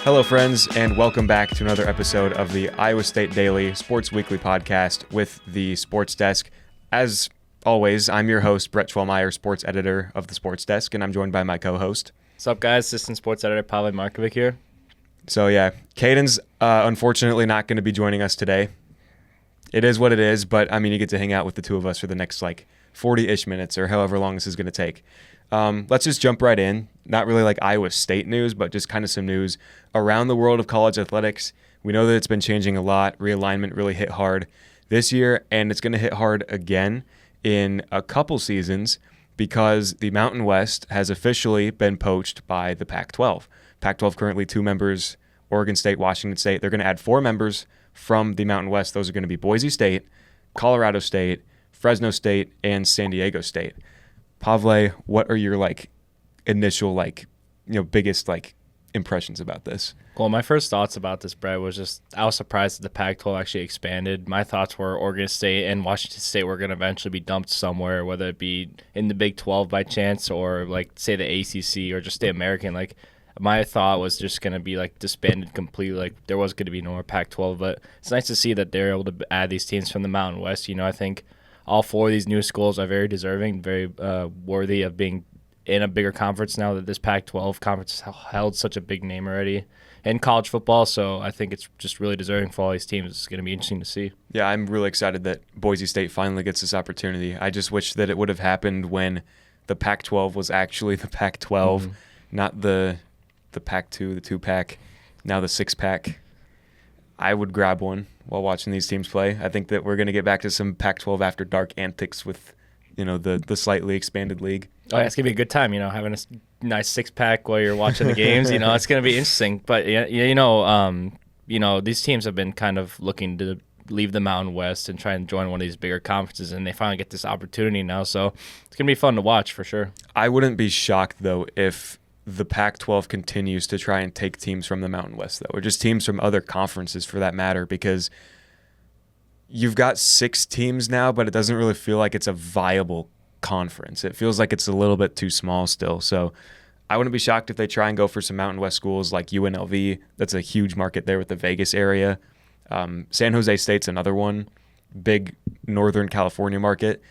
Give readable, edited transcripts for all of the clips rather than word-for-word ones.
Hello, friends, and welcome back to another episode of the Iowa State Daily Sports Weekly podcast with the Sports Desk. As always, I'm your host, Brett Schwellmeyer, sports editor of the Sports Desk, and I'm joined by my co-host. What's up, guys? Assistant sports editor Pavel Markovic here. So, yeah, Caden's unfortunately not going to be joining us today. It is what it is, but, I mean, you get to hang out with the two of us for the next, 40-ish minutes or however long this is going to take. Let's just jump right in. Not really like Iowa State news, but just kind of some news around the world of college athletics. We know that it's been changing a lot. Realignment really hit hard this year, and it's going to hit hard again in a couple seasons because the Mountain West has officially been poached by the Pac-12. Pac-12 currently 2 members, Oregon State, Washington State. They're going to add 4 members from the Mountain West. Those are going to be Boise State, Colorado State, Fresno State, and San Diego State. Pavle, what are your initial biggest impressions about this? Well, my first thoughts about this, Brett, was just I was surprised that the Pac-12 actually expanded. My thoughts were Oregon State and Washington State were going to eventually be dumped somewhere, whether it be in the Big 12 by chance or say the ACC or just the American. My thought was just going to be disbanded completely. There was going to be no more Pac-12, but it's nice to see that they're able to add these teams from the Mountain West. I think all 4 of these new schools are very deserving, very worthy of being in a bigger conference now that this Pac-12 conference has held such a big name already in college football. So I think it's just really deserving for all these teams. It's going to be interesting to see. Yeah, I'm really excited that Boise State finally gets this opportunity. I just wish that it would have happened when the Pac-12 was actually the Pac-12, not the Pac-2, the 2-pack, now the 6-pack. I would grab one while watching these teams play. I think that we're going to get back to some Pac-12 after dark antics with, the slightly expanded league. Oh, yeah, it's going to be a good time, having a nice 6-pack while you're watching the games. It's going to be interesting. But, these teams have been kind of looking to leave the Mountain West and try and join one of these bigger conferences, and they finally get this opportunity now. So it's going to be fun to watch for sure. I wouldn't be shocked, though, if the Pac-12 continues to try and take teams from the Mountain West, though, or just teams from other conferences for that matter, because you've got 6 teams now, but it doesn't really feel like it's a viable conference. It feels like it's a little bit too small still. So I wouldn't be shocked if they try and go for some Mountain West schools like UNLV. That's a huge market there with the Vegas area. San Jose State's another one, big Northern California market.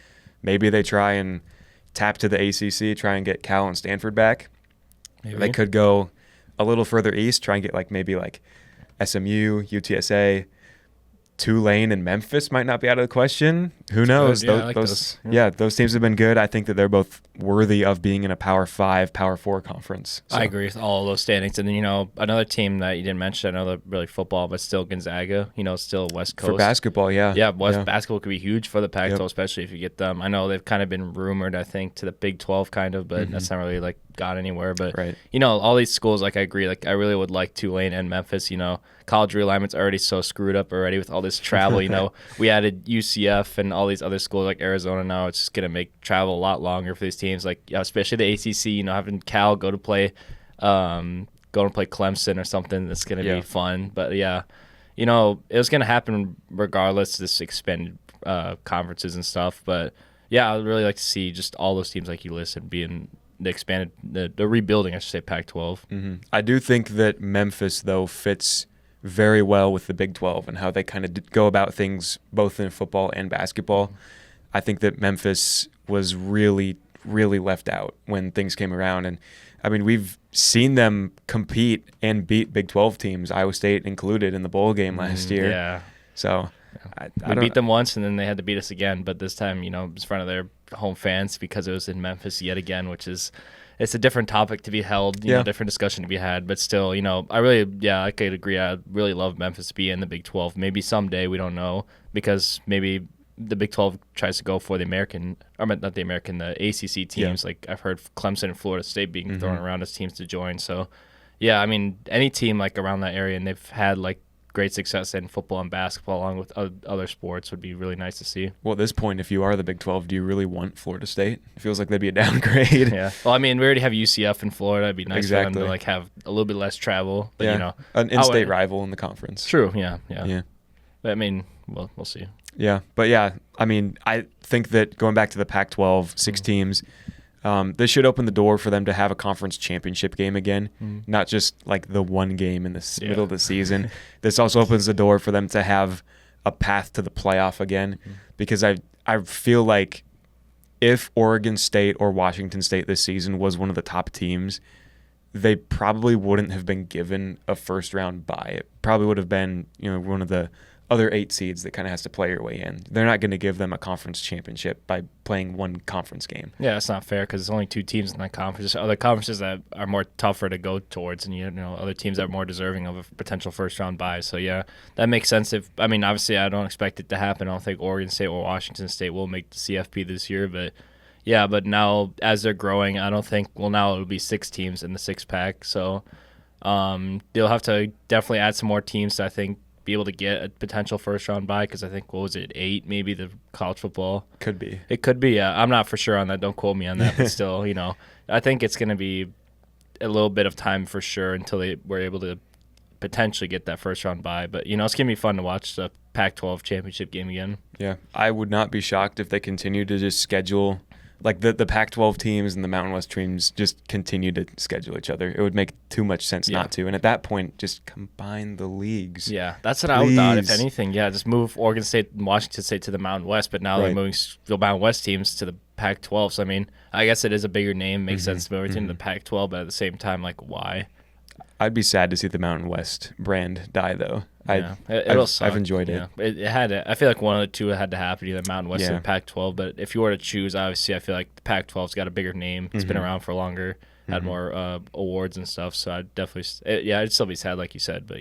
Maybe they try and tap to the ACC, try and get Cal and Stanford back. Maybe. They could go a little further east, try and get maybe SMU, UTSA, Tulane, and Memphis might not be out of the question. Who knows? Yeah, those. Yeah, those teams have been good. I think that they're both worthy of being in a Power 5, Power 4 conference. So. I agree with all of those standings. And then, another team that you didn't mention, I know they're really football, but still Gonzaga, still West Coast. For basketball, yeah. Yeah, basketball could be huge for the Pac-12, especially if you get them. I know they've kind of been rumored, I think, to the Big 12 kind of, but that's not really got anywhere. But, right. All these schools, I agree. I really would like Tulane and Memphis. College realignment's already so screwed up already with all this travel. We added UCF and all these other schools like Arizona now. It's just going to make travel a lot longer for these teams, especially the ACC, having Cal go to play Clemson or something. That's going to be fun. But, yeah, it was going to happen regardless of this expanded conferences and stuff. But, yeah, I would really like to see just all those teams like you listed being the expanded, the rebuilding, I should say, Pac-12. I do think that Memphis, though, fits very well with the Big 12 and how they kind of go about things both in football and basketball. I think that Memphis was really, really left out when things came around. And, I mean, we've seen them compete and beat Big 12 teams, Iowa State included, in the bowl game last year. Yeah. So we beat them once, and then they had to beat us again. But this time, in front of their home fans because it was in Memphis yet again, which is – it's a different topic to be held, different discussion to be had. But still, I could agree. I really love Memphis to be in the Big 12. Maybe someday, we don't know, because maybe the Big 12 tries to go for the American, or not the American, the ACC teams. Yeah. I've heard Clemson and Florida State being thrown around as teams to join. So, yeah, I mean, any team around that area, and they've had great success in football and basketball along with other sports would be really nice to see. Well, at this point, if you are the Big 12, do you really want Florida State? It feels like they'd be a downgrade. Yeah. Well, I mean, we already have UCF in Florida. It'd be nice for them to have a little bit less travel. But, an in-state rival in the conference. True. Yeah. But, I mean, we'll see. Yeah. But, yeah, I mean, I think that going back to the Pac-12, 6 teams, This should open the door for them to have a conference championship game again, not just like the one game in the middle of the season. This also opens the door for them to have a path to the playoff again, because I feel like if Oregon State or Washington State this season was one of the top teams, they probably wouldn't have been given a first round bye. It probably would have been, one of the other 8 seeds that kind of has to play your way in. They're not going to give them a conference championship by playing one conference game. Yeah, it's not fair because there's only 2 teams in that conference. There's other conferences that are more tougher to go towards, and other teams that are more deserving of a potential first round bye. So yeah, that makes sense. Obviously, I don't expect it to happen. I don't think Oregon State or Washington State will make the CFP this year, but yeah. But now as they're growing, I don't think. Well, now it'll be 6 teams in the 6-pack. So they'll have to definitely add some more teams to, I think, be able to get a potential first round bye, because I think, what was it, 8 maybe, the college football? Could be. It could be. I'm not for sure on that. Don't quote me on that. But still, I think it's going to be a little bit of time for sure until they were able to potentially get that first round bye. But, it's going to be fun to watch the Pac-12 championship game again. Yeah. I would not be shocked if they continue to just schedule, like the Pac-12 teams and the Mountain West teams just continue to schedule each other. It would make too much sense not to. And at that point, just combine the leagues. Yeah, that's what I would thought. If anything, just move Oregon State and Washington State to the Mountain West. But now they're moving the Mountain West teams to the Pac-12. So, I guess it is a bigger name. Makes sense to move everything to the Pac-12. But at the same time, why? I'd be sad to see the Mountain West brand die, though. It'll suck. I've enjoyed it. It had to, I feel like one of the two had to happen, either Mountain West or the Pac-12. But if you were to choose, obviously, I feel like the Pac-12's got a bigger name. It's been around for longer, had more awards and stuff. So I'd definitely, I'd still be sad, like you said, but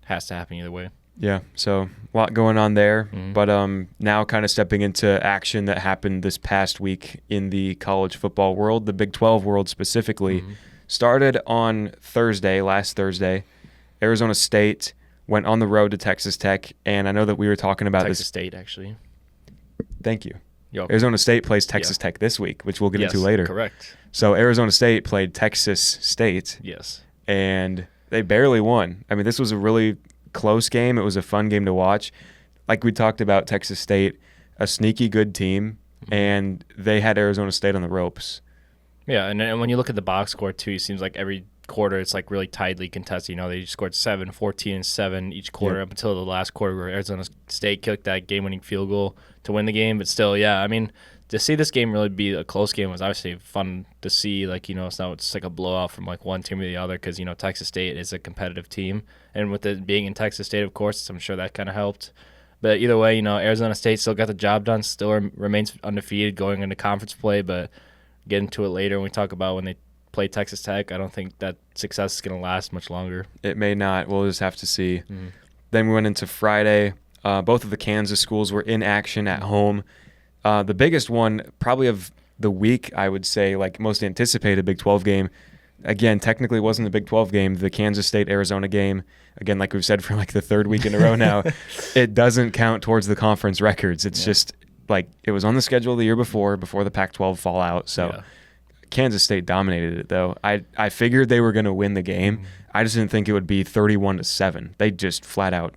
has to happen either way. Yeah, so a lot going on there. But now kind of stepping into action that happened this past week in the college football world, the Big 12 world specifically. Started on last Thursday. Arizona State went on the road to Texas Tech, and I know that we were talking about Texas State, actually. Thank you. Arizona State plays Texas Tech this week, which we'll get into later. Correct. So Arizona State played Texas State. Yes. And they barely won. This was a really close game. It was a fun game to watch. Like we talked about, Texas State, a sneaky good team, and they had Arizona State on the ropes. Yeah, and when you look at the box score, too, it seems like every quarter it's like really tightly contested. They scored 7, 14, and 7 each quarter up until the last quarter where Arizona State kicked that game-winning field goal to win the game. But still, to see this game really be a close game was obviously fun to see. It's not just like a blowout from like one team or the other, because Texas State is a competitive team, and with it being in Texas State, of course, I'm sure that kind of helped. But either way, Arizona State still got the job done, still remains undefeated going into conference play, but get into it later when we talk about when they play Texas Tech. I don't think that success is going to last much longer. It may not. We'll just have to see. Then we went into Friday. Both of the Kansas schools were in action at home. The biggest one probably of the week, I would say, like most anticipated Big 12 game. Again, technically wasn't a Big 12 game. The Kansas State-Arizona game, again, like we've said for like the 3rd week in a row now, it doesn't count towards the conference records. It's just like it was on the schedule the year before the Pac-12 fallout. So Kansas State dominated it, though. I figured they were going to win the game. I just didn't think it would be 31-7. They just flat out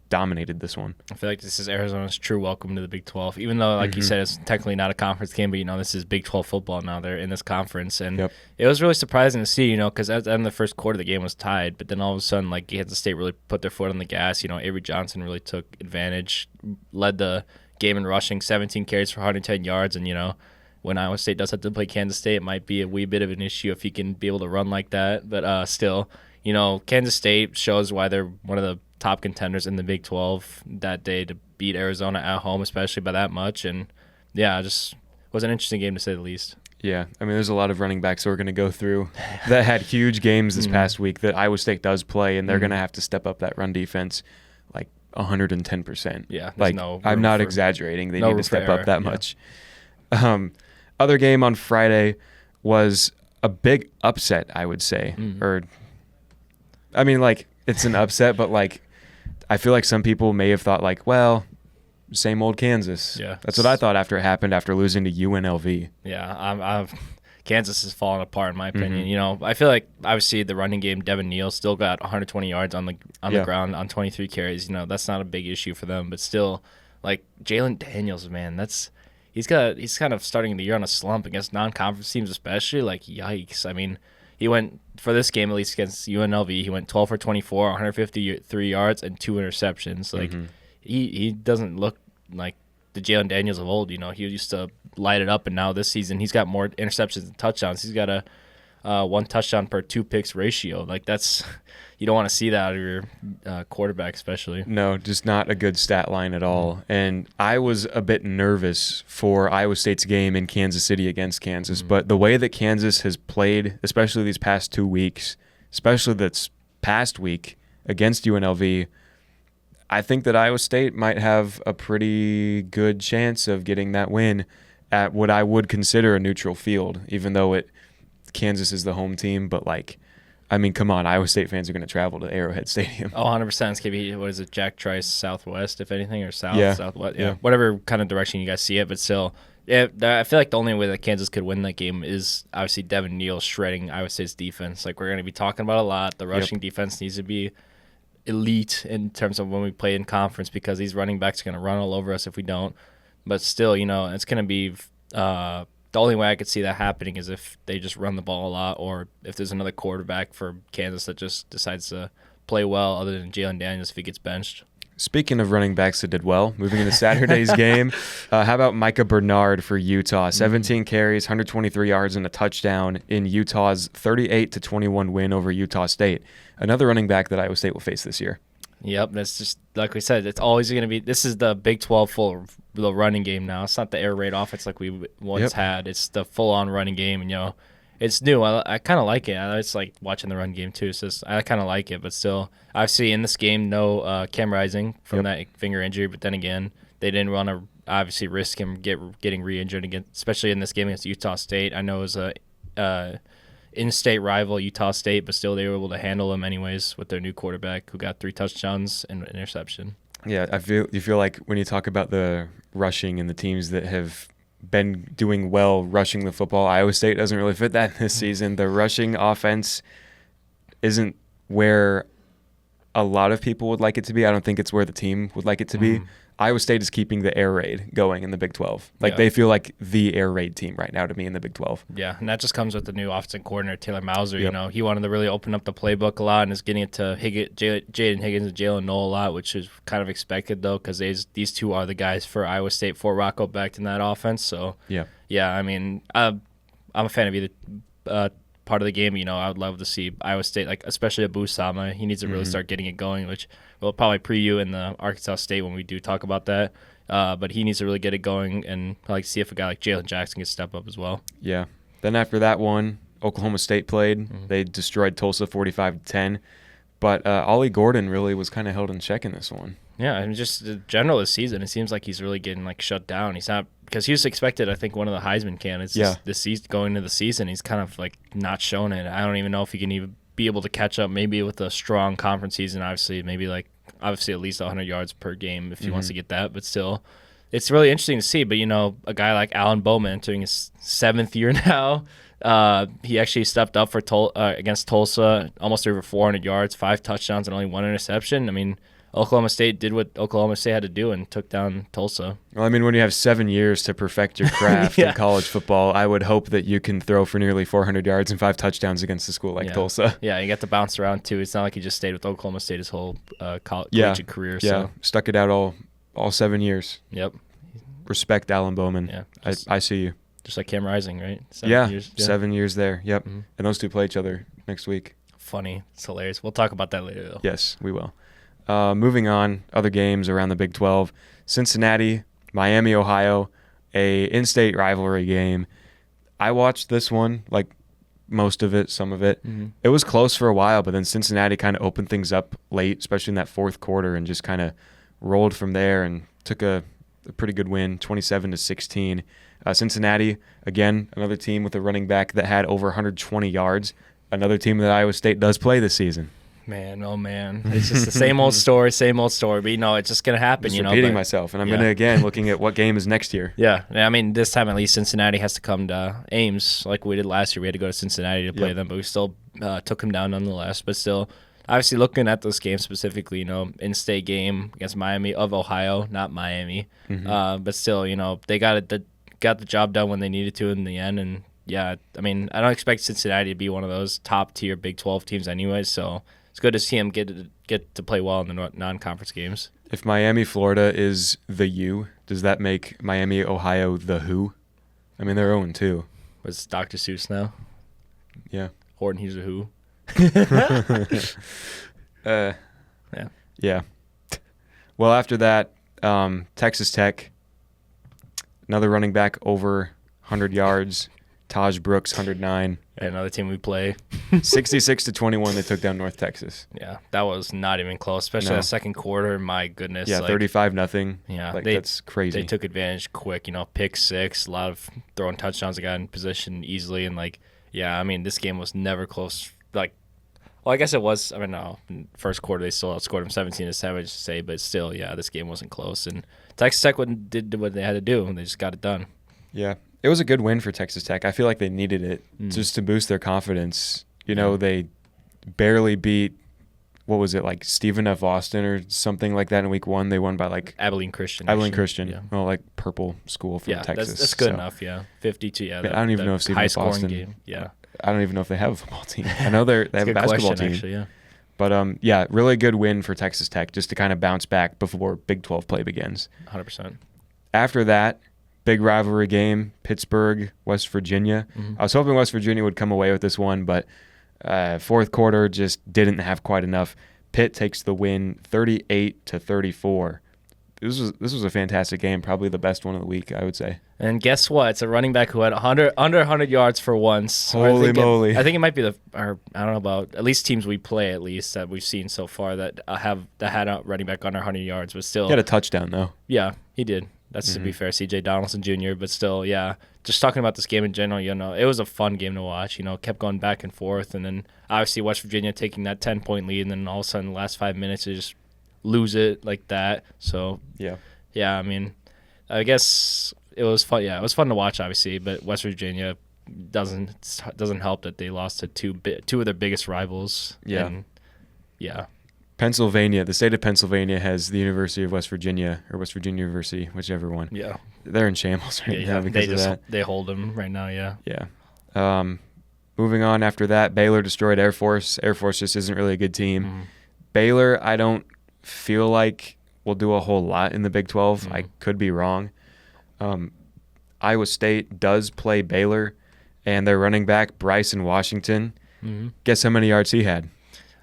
dominated this one. I feel like this is Arizona's true welcome to the Big 12, even though, like you said, it's technically not a conference game, but this is Big 12 football now. They're in this conference, and it was really surprising to see, because at the end of the first quarter the game was tied, but then all of a sudden, like, Kansas State really put their foot on the gas. Avery Johnson really took advantage, led the game in rushing, 17 carries for 110 yards, and when Iowa State does have to play Kansas State, it might be a wee bit of an issue if he can be able to run like that, but still, Kansas State shows why they're one of the top contenders in the Big 12 that day to beat Arizona at home, especially by that much. And just was an interesting game to say the least. Yeah, there's a lot of running backs that we're going to go through that had huge games this past week that Iowa State does play, and they're going to have to step up that run defense like 110%. Yeah, like I'm not exaggerating. They need to step up that much. Other game on Friday was a big upset, I would say. It's an upset, but like I feel like some people may have thought like, well, same old Kansas. Yeah, that's what I thought after it happened after losing to UNLV. Yeah, Kansas is falling apart in my opinion. I feel like obviously the running game, Devin Neal still got 120 yards on the ground on 23 carries. That's not a big issue for them, but still, like Jalen Daniels, man, he's kind of starting the year on a slump against non-conference teams, especially. Like, yikes! I mean, he went for this game at least against UNLV. He went 12 for 24, 153 yards, and 2 interceptions. Like, he doesn't look like the Jalen Daniels of old. He used to light it up, and now this season he's got more interceptions than touchdowns. He's got a 1 touchdown per 2 picks ratio. Like, that's you don't want to see that out of your quarterback, especially. No, just not a good stat line at all. And I was a bit nervous for Iowa State's game in Kansas City against Kansas, but the way that Kansas has played, especially these past 2 weeks, especially this past week against UNLV, I think that Iowa State might have a pretty good chance of getting that win at what I would consider a neutral field, even though Kansas is the home team. But, like, I mean, come on, Iowa State fans are going to travel to Arrowhead Stadium. Oh, 100%. It's going to be, what is it, Jack Trice Southwest, if anything, or Southwest? Yeah. Whatever kind of direction you guys see it, but still. Yeah, I feel like the only way that Kansas could win that game is obviously Devin Neal shredding Iowa State's defense. Like, we're going to be talking about a lot. The rushing defense needs to be elite in terms of when we play in conference, because these running backs are going to run all over us if we don't. But still, it's going to be the only way I could see that happening is if they just run the ball a lot, or if there's another quarterback for Kansas that just decides to play well other than Jalen Daniels if he gets benched. Speaking of running backs that did well, moving into Saturday's game, how about Micah Bernard for Utah? 17 carries, 123 yards, and a touchdown in Utah's 38-21 win over Utah State. Another running back that Iowa State will face this year. Yep, that's just like we said. It's always going to be. This is the Big 12 full the running game now. It's not the air raid offense like we once had. It's the full-on running game, and it's new. I kind of like it. It's like watching the run game too. So I kind of like it, but still, obviously in this game, no Cam Rising from that finger injury. But then again, they didn't want to obviously risk him getting re-injured again, especially in this game against Utah State. I know it was a in-state rival, Utah State, but still they were able to handle him anyways with their new quarterback who got 3 touchdowns and an interception. Yeah, you feel like when you talk about the rushing and the teams that have been doing well rushing the football, Iowa State doesn't really fit that this season. The rushing offense isn't where a lot of people would like it to be. I don't think it's where the team would like it to be. Iowa State is keeping the air raid going in the Big 12. They feel like the air raid team right now to me in the Big 12. Yeah, and that just comes with the new offensive coordinator, Taylor Mauser. He wanted to really open up the playbook a lot and is getting it to Jaden Higgins and Jalen Noel a lot, which is kind of expected, though, because these two are the guys for Iowa State, for Rocco Becht in that offense. So, I mean, I'm a fan of either part of the game. I would love to see Iowa State, like especially Abu Sama. He needs to really start getting it going, which we'll probably preview in the Arkansas State when we do talk about that. But he needs to really get it going, and I'd like to see if a guy like Jalen Jackson can step up as well. Yeah. Then after that one, Oklahoma State played. They destroyed Tulsa 45-10. But Ollie Gordon really was kind of held in check in this one. Yeah, and just in general this season, it seems like he's really getting shut down. He's not, because he was expected, I think, one of the Heisman candidates this season, going into the season. He's kind of not showing it. I don't even know if he can even be able to catch up. Maybe with a strong conference season, obviously at least 100 yards per game if he wants to get that. But still, it's really interesting to see. But a guy like Alan Bowman entering his 7th year now. He actually stepped up for against Tulsa, almost over 400 yards, 5 touchdowns, and only 1 interception. I mean, Oklahoma State did what Oklahoma State had to do and took down Tulsa. Well, I mean, when you have 7 years to perfect your craft in college football, I would hope that you can throw for nearly 400 yards and 5 touchdowns against a school like Tulsa. Yeah, you got to bounce around too. It's not like he just stayed with Oklahoma State his whole collegiate career. Yeah, stuck it out all 7 years. Yep. Respect Alan Bowman. Yeah, I see you. Just like Cam Rising, right? 7 years. 7 years there. Yep. And those two play each other next week. Funny. It's hilarious. We'll talk about that later, though. Yes, we will. Moving on, other games around the Big 12. Cincinnati, Miami, Ohio, a in-state rivalry game. I watched this one, like most of it, some of it. It was close for a while, but then Cincinnati kind of opened things up late, especially in that fourth quarter, and just kind of rolled from there and took a pretty good win, 27-16. Cincinnati, again, another team with a running back that had over 120 yards. Another team that Iowa State does play this season. Man, oh man. It's just the same old story. But, it's just going to happen. Just repeating myself. And I'm going to, again, looking at what game is next year. Yeah. I mean, this time at least Cincinnati has to come to Ames like we did last year. We had to go to Cincinnati to play them, but we still took them down nonetheless. But still, obviously looking at this game specifically, in-state game against Miami of Ohio, not Miami. But still, they got it. got the job done when they needed to in the end. And yeah, I mean, I don't expect Cincinnati to be one of those top tier Big 12 teams anyways. So it's good to see them get to play well in the non-conference games. If Miami, Florida is the U, does that make Miami, Ohio the who? I mean, they're 0-2. Was Dr. Seuss now? Yeah. Horton, he's a who. Yeah. Yeah. Well, after that, Texas Tech, another running back over 100 yards. Taj Brooks, 109. Another team we play. 66-21, they took down North Texas. Yeah, that was not even close, especially the second quarter. My goodness. Yeah, 35-0. Yeah, that's crazy. They took advantage quick. Pick six, a lot of throwing touchdowns. They got in position easily, and I mean, this game was never close. I guess it was. I mean, no, in first quarter they still outscored them 17-7, to say, but still, yeah, this game wasn't close. And Texas Tech did what they had to do, and they just got it done. Yeah. It was a good win for Texas Tech. I feel like they needed it just to boost their confidence. They barely beat, what was it, Stephen F. Austin or something like that in week 1. They won by Abilene Christian. Christian. Yeah. Well, purple school from Texas. That's good enough, yeah. 52, yeah. I don't even know if Stephen F. Austin. Game. Yeah. I don't even know if they have a football team. I know they have a basketball team. Actually, yeah. But, really good win for Texas Tech just to kind of bounce back before Big 12 play begins. 100%. After that, big rivalry game, Pittsburgh, West Virginia. Mm-hmm. I was hoping West Virginia would come away with this one, but fourth quarter just didn't have quite enough. Pitt takes the win 38-34. This was a fantastic game, probably the best one of the week, I would say. And guess what? It's a running back who had under 100 yards for once. Holy moly. I think it might be I don't know about, at least teams we play, at least, that we've seen so far that had a running back under 100 yards, but still. He had a touchdown, though. Yeah, he did. That's to be fair, C.J. Donaldson Jr., but still, yeah. Just talking about this game in general, it was a fun game to watch. Kept going back and forth, and then obviously West Virginia taking that 10-point lead, and then all of a sudden, the last 5 minutes, they just lose it like that. So, yeah, I mean, I guess it was fun. Yeah, it was fun to watch, obviously, but West Virginia doesn't help that they lost to two of their biggest rivals. Yeah. And, yeah. Pennsylvania, the state of Pennsylvania has the University of West Virginia, or West Virginia University, whichever one. Yeah. They're in shambles right now because of that. They hold them right now, yeah. Yeah. Moving on after that, Baylor destroyed Air Force. Air Force just isn't really a good team. Mm-hmm. Baylor, I don't feel like will do a whole lot in the Big 12. Mm-hmm. I could be wrong. Iowa State does play Baylor, and their running back, Bryson Washington, guess how many yards he had?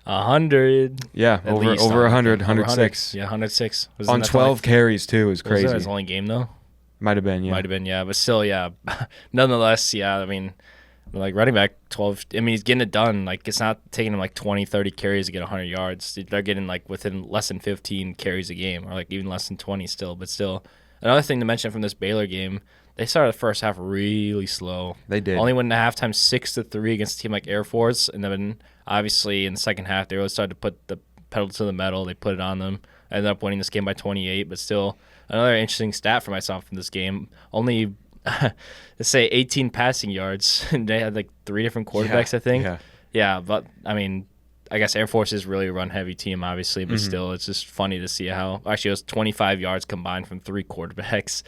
100. Yeah, over 100, 106. Yeah, 106. On 12 carries, too, is crazy. Was that his only game, though? Might have been, yeah. Might have been, yeah. But still, yeah. Nonetheless, yeah, I mean, running back 12, I mean, he's getting it done. It's not taking him 20, 30 carries to get 100 yards. They're getting within less than 15 carries a game, or even less than 20 still. But still, another thing to mention from this Baylor game, they started the first half really slow. They did. Only went into halftime 6-3 against a team like Air Force, and then obviously in the second half they really started to put the pedal to the metal. They put it on them. Ended up winning this game by 28, but still another interesting stat for myself from this game. Only, let's say 18 passing yards, and they had 3 different quarterbacks, I think. Yeah, but I mean, I guess Air Force is really a run-heavy team, obviously, but still, it's just funny to see how actually it was 25 yards combined from 3 quarterbacks.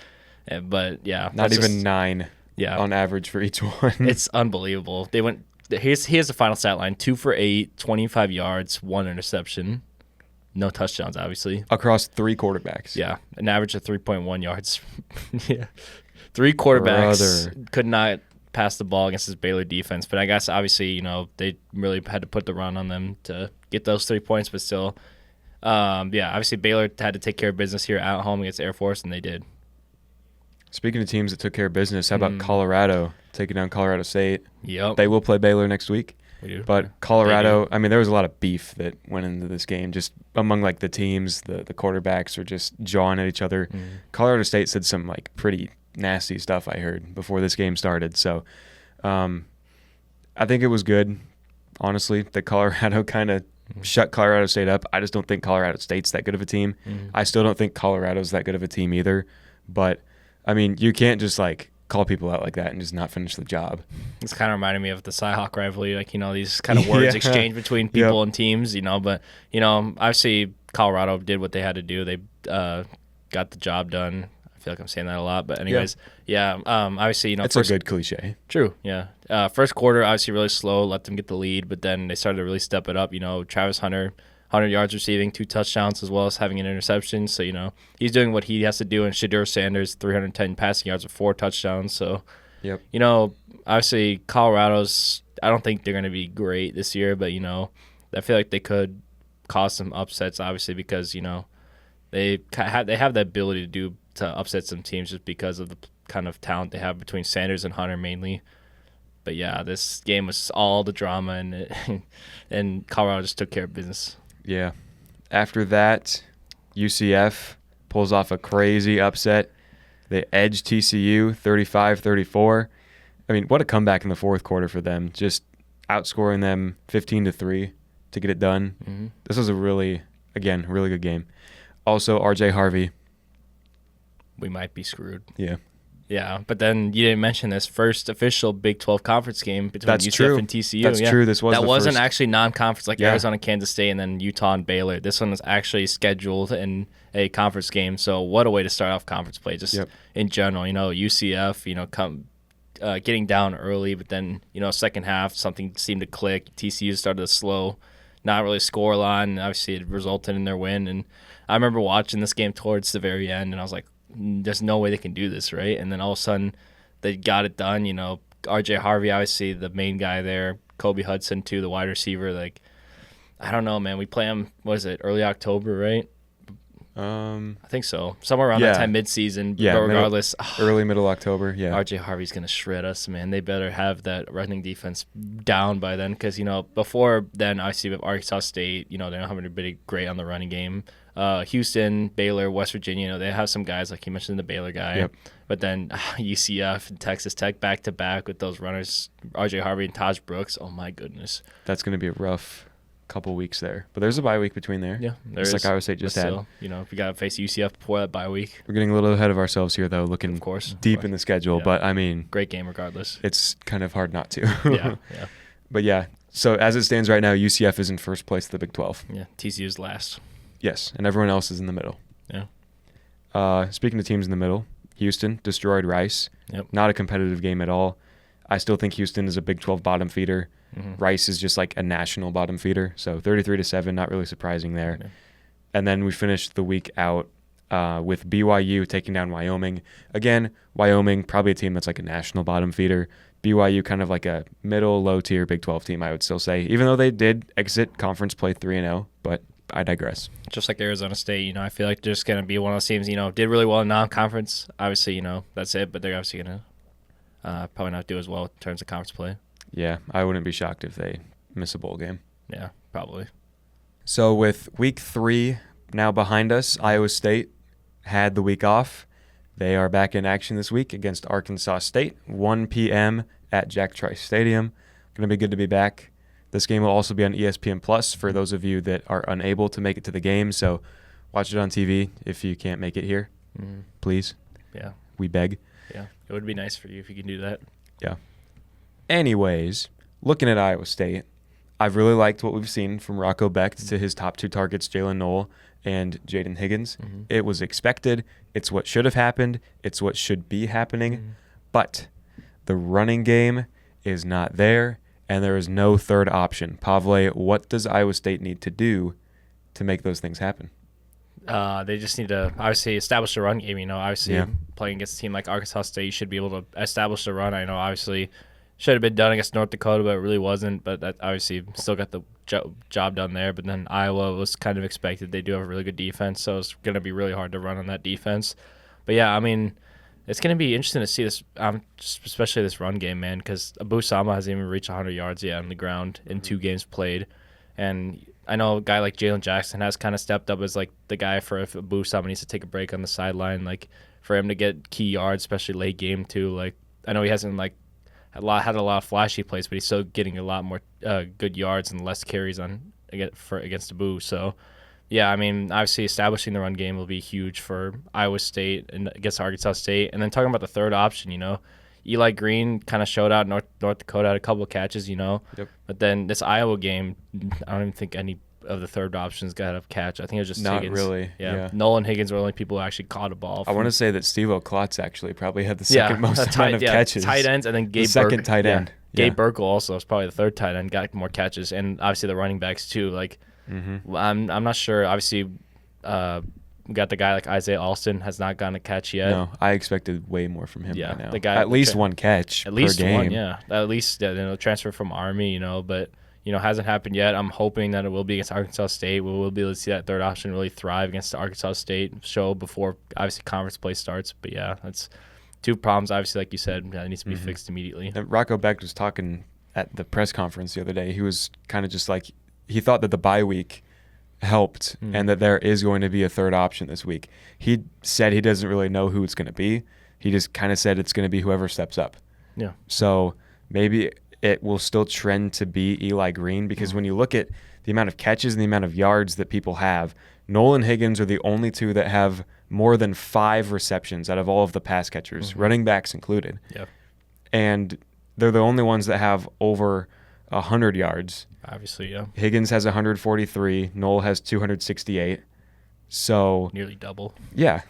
But yeah, not even 9 on average for each one. It's unbelievable. They went. Here's the final stat line: 2 for 8, 25 yards, 1 interception, no touchdowns, obviously. Across 3 quarterbacks. Yeah, an average of 3.1 yards. Yeah, 3 quarterbacks could not pass the ball against this Baylor defense. But I guess obviously they really had to put the run on them to get those 3 points. But still, obviously Baylor had to take care of business here at home against Air Force, and they did. Speaking of teams that took care of business, how about Colorado taking down Colorado State? Yep. They will play Baylor next week. We do. But Colorado, I mean, there was a lot of beef that went into this game, just among the teams. The quarterbacks are just jawing at each other. Colorado State said some pretty nasty stuff, I heard, before this game started. So I think it was good, honestly, that Colorado kind of shut Colorado State up. I just don't think Colorado State's that good of a team. I still don't think Colorado's that good of a team either. But I mean, you can't just call people out like that and just not finish the job. It's kind of reminding me of the Cy-Hawk rivalry, these kind of words exchanged between people and teams, but, obviously Colorado did what they had to do. They got the job done. feel like I'm saying that a lot, but anyways, obviously, It's a good cliche. True, yeah. First quarter, obviously really slow, let them get the lead, but then they started to really step it up. Travis Hunter, 100 yards receiving, 2 touchdowns, as well as having an interception. So, he's doing what he has to do. And Shadur Sanders, 310 passing yards with 4 touchdowns. So, yep. Obviously, Colorado's, I don't think they're going to be great this year, but, I feel like they could cause some upsets, obviously, because, they have the ability to upset some teams just because of the kind of talent they have between Sanders and Hunter mainly. But yeah, this game was all the drama, and Colorado just took care of business. Yeah. After that, UCF pulls off a crazy upset. They edge TCU 35-34. I mean, what a comeback in the fourth quarter for them. Just outscoring them 15-3 to get it done. Mm-hmm. This was a really good game. Also, RJ Harvey. We might be screwed. Yeah. Yeah, but then you didn't mention this first official Big 12 conference game between That's UCF true. and TCU. That's true. This was that the wasn't first. actually non-conference like Arizona, Kansas State, and then Utah and Baylor. This one was actually scheduled in a conference game. So what a way to start off conference play, just in general. UCF, getting down early, but then second half something seemed to click. TCU started to slow, not really score a lot, and obviously it resulted in their win. And I remember watching this game towards the very end, and I was like, there's no way they can do this, right? And then all of a sudden, they got it done. RJ Harvey, obviously the main guy there. Kobe Hudson, too, the wide receiver. Like, I don't know, man. We play him, what is it, early October, right? I think so. Somewhere around that time, mid-season. Yeah, but regardless. Early, middle October, yeah. RJ Harvey's going to shred us, man. They better have that running defense down by then because, before then, obviously with Arkansas State, they don't have anybody great on the running game. Houston, Baylor, West Virginia, they have some guys, like you mentioned, the Baylor guy. Yep. But then UCF and Texas Tech back-to-back with those runners, RJ Harvey and Taj Brooks. Oh, my goodness. That's going to be a rough couple weeks there. But there's a bye week between there. Yeah, there is. Like Iowa State just had. Still, if we got to face UCF before that bye week. We're getting a little ahead of ourselves here, though, looking deep in the schedule. Yeah. But, I mean. Great game regardless. It's kind of hard not to. yeah. But, yeah. So, as it stands right now, UCF is in first place of the Big 12. Yeah, TCU's last. Yes, and everyone else is in the middle. Yeah. Speaking of teams in the middle, Houston destroyed Rice. Yep. Not a competitive game at all. I still think Houston is a Big 12 bottom feeder. Mm-hmm. Rice is just like a national bottom feeder. So 33-7, not really surprising there. Yeah. And then we finished the week out with BYU taking down Wyoming. Again, Wyoming, probably a team that's like a national bottom feeder. BYU kind of like a middle, low-tier Big 12 team, I would still say, even though they did exit conference play 3-0, but I digress. Just like Arizona State, I feel like they're just going to be one of those teams, did really well in non-conference. Obviously, that's it, but they're obviously going to probably not do as well in terms of conference play. Yeah, I wouldn't be shocked if they miss a bowl game. Yeah, probably. So with week 3 now behind us, Iowa State had the week off. They are back in action this week against Arkansas State, 1 p.m. at Jack Trice Stadium. Going to be good to be back. This game will also be on ESPN Plus for those of you that are unable to make it to the game. So watch it on TV if you can't make it here. Mm-hmm. Please. Yeah. We beg. Yeah. It would be nice for you if you could do that. Yeah. Anyways, looking at Iowa State, I've really liked what we've seen from Rocco Becht to his top 2 targets, Jalen Knoll and Jaden Higgins. Mm-hmm. It was expected. It's what should have happened. It's what should be happening. Mm-hmm. But the running game is not there, and there is no third option. Pavle, what does Iowa State need to do to make those things happen? They just need to obviously establish a run game. Obviously playing against a team like Arkansas State, you should be able to establish the run. I know obviously should have been done against North Dakota, but it really wasn't. But that obviously still got the job done there. But then Iowa was kind of expected. They do have a really good defense, so it's going to be really hard to run on that defense. But yeah, I mean, it's going to be interesting to see this, especially this run game, man, because Abu Sama hasn't even reached 100 yards yet on the ground in 2 games played. And I know a guy like Jalen Jackson has kind of stepped up as like the guy for if Abu Sama needs to take a break on the sideline, like for him to get key yards, especially late game too. Like I know he hasn't like had a lot of flashy plays, but he's still getting a lot more good yards and less carries against Abu. So yeah, I mean, obviously establishing the run game will be huge for Iowa State and against Arkansas State. And then talking about the third option, Eli Green kind of showed out. North Dakota had a couple of catches, Yep. But then this Iowa game, I don't even think any of the third options got a catch. I think it was just Not Higgins. really. Yeah. Nolan Higgins were the only people who actually caught a ball. I want to say that Steve O'Klotz actually probably had the second most amount of catches. Tight ends, and then Gabe second tight end. Gabe Burkle also was probably the third tight end, got more catches, and obviously the running backs too. Like, I'm not sure. Obviously, we got the guy like Isaiah Alston has not gotten a catch yet. No, I expected way more from him by now. The guy, at least one catch at least per game. One, yeah. At least transfer from Army, but hasn't happened yet. I'm hoping that it will be against Arkansas State. We will be able to see that third option really thrive against the Arkansas State show before obviously conference play starts. But yeah, that's two problems. Obviously, like you said, that needs to be fixed immediately. And Rocco Beck was talking at the press conference the other day. He was kind of just like, he thought that the bye week helped and that there is going to be a third option this week. He said he doesn't really know who it's going to be. He just kind of said it's going to be whoever steps up. Yeah. So maybe it will still trend to be Eli Green, because when you look at the amount of catches and the amount of yards that people have, Nolan Higgins are the only two that have more than 5 receptions out of all of the pass catchers, running backs included. Yeah. And they're the only ones that have over 100 yards. Obviously, yeah. Higgins has 143. Noel has 268. So nearly double. Yeah.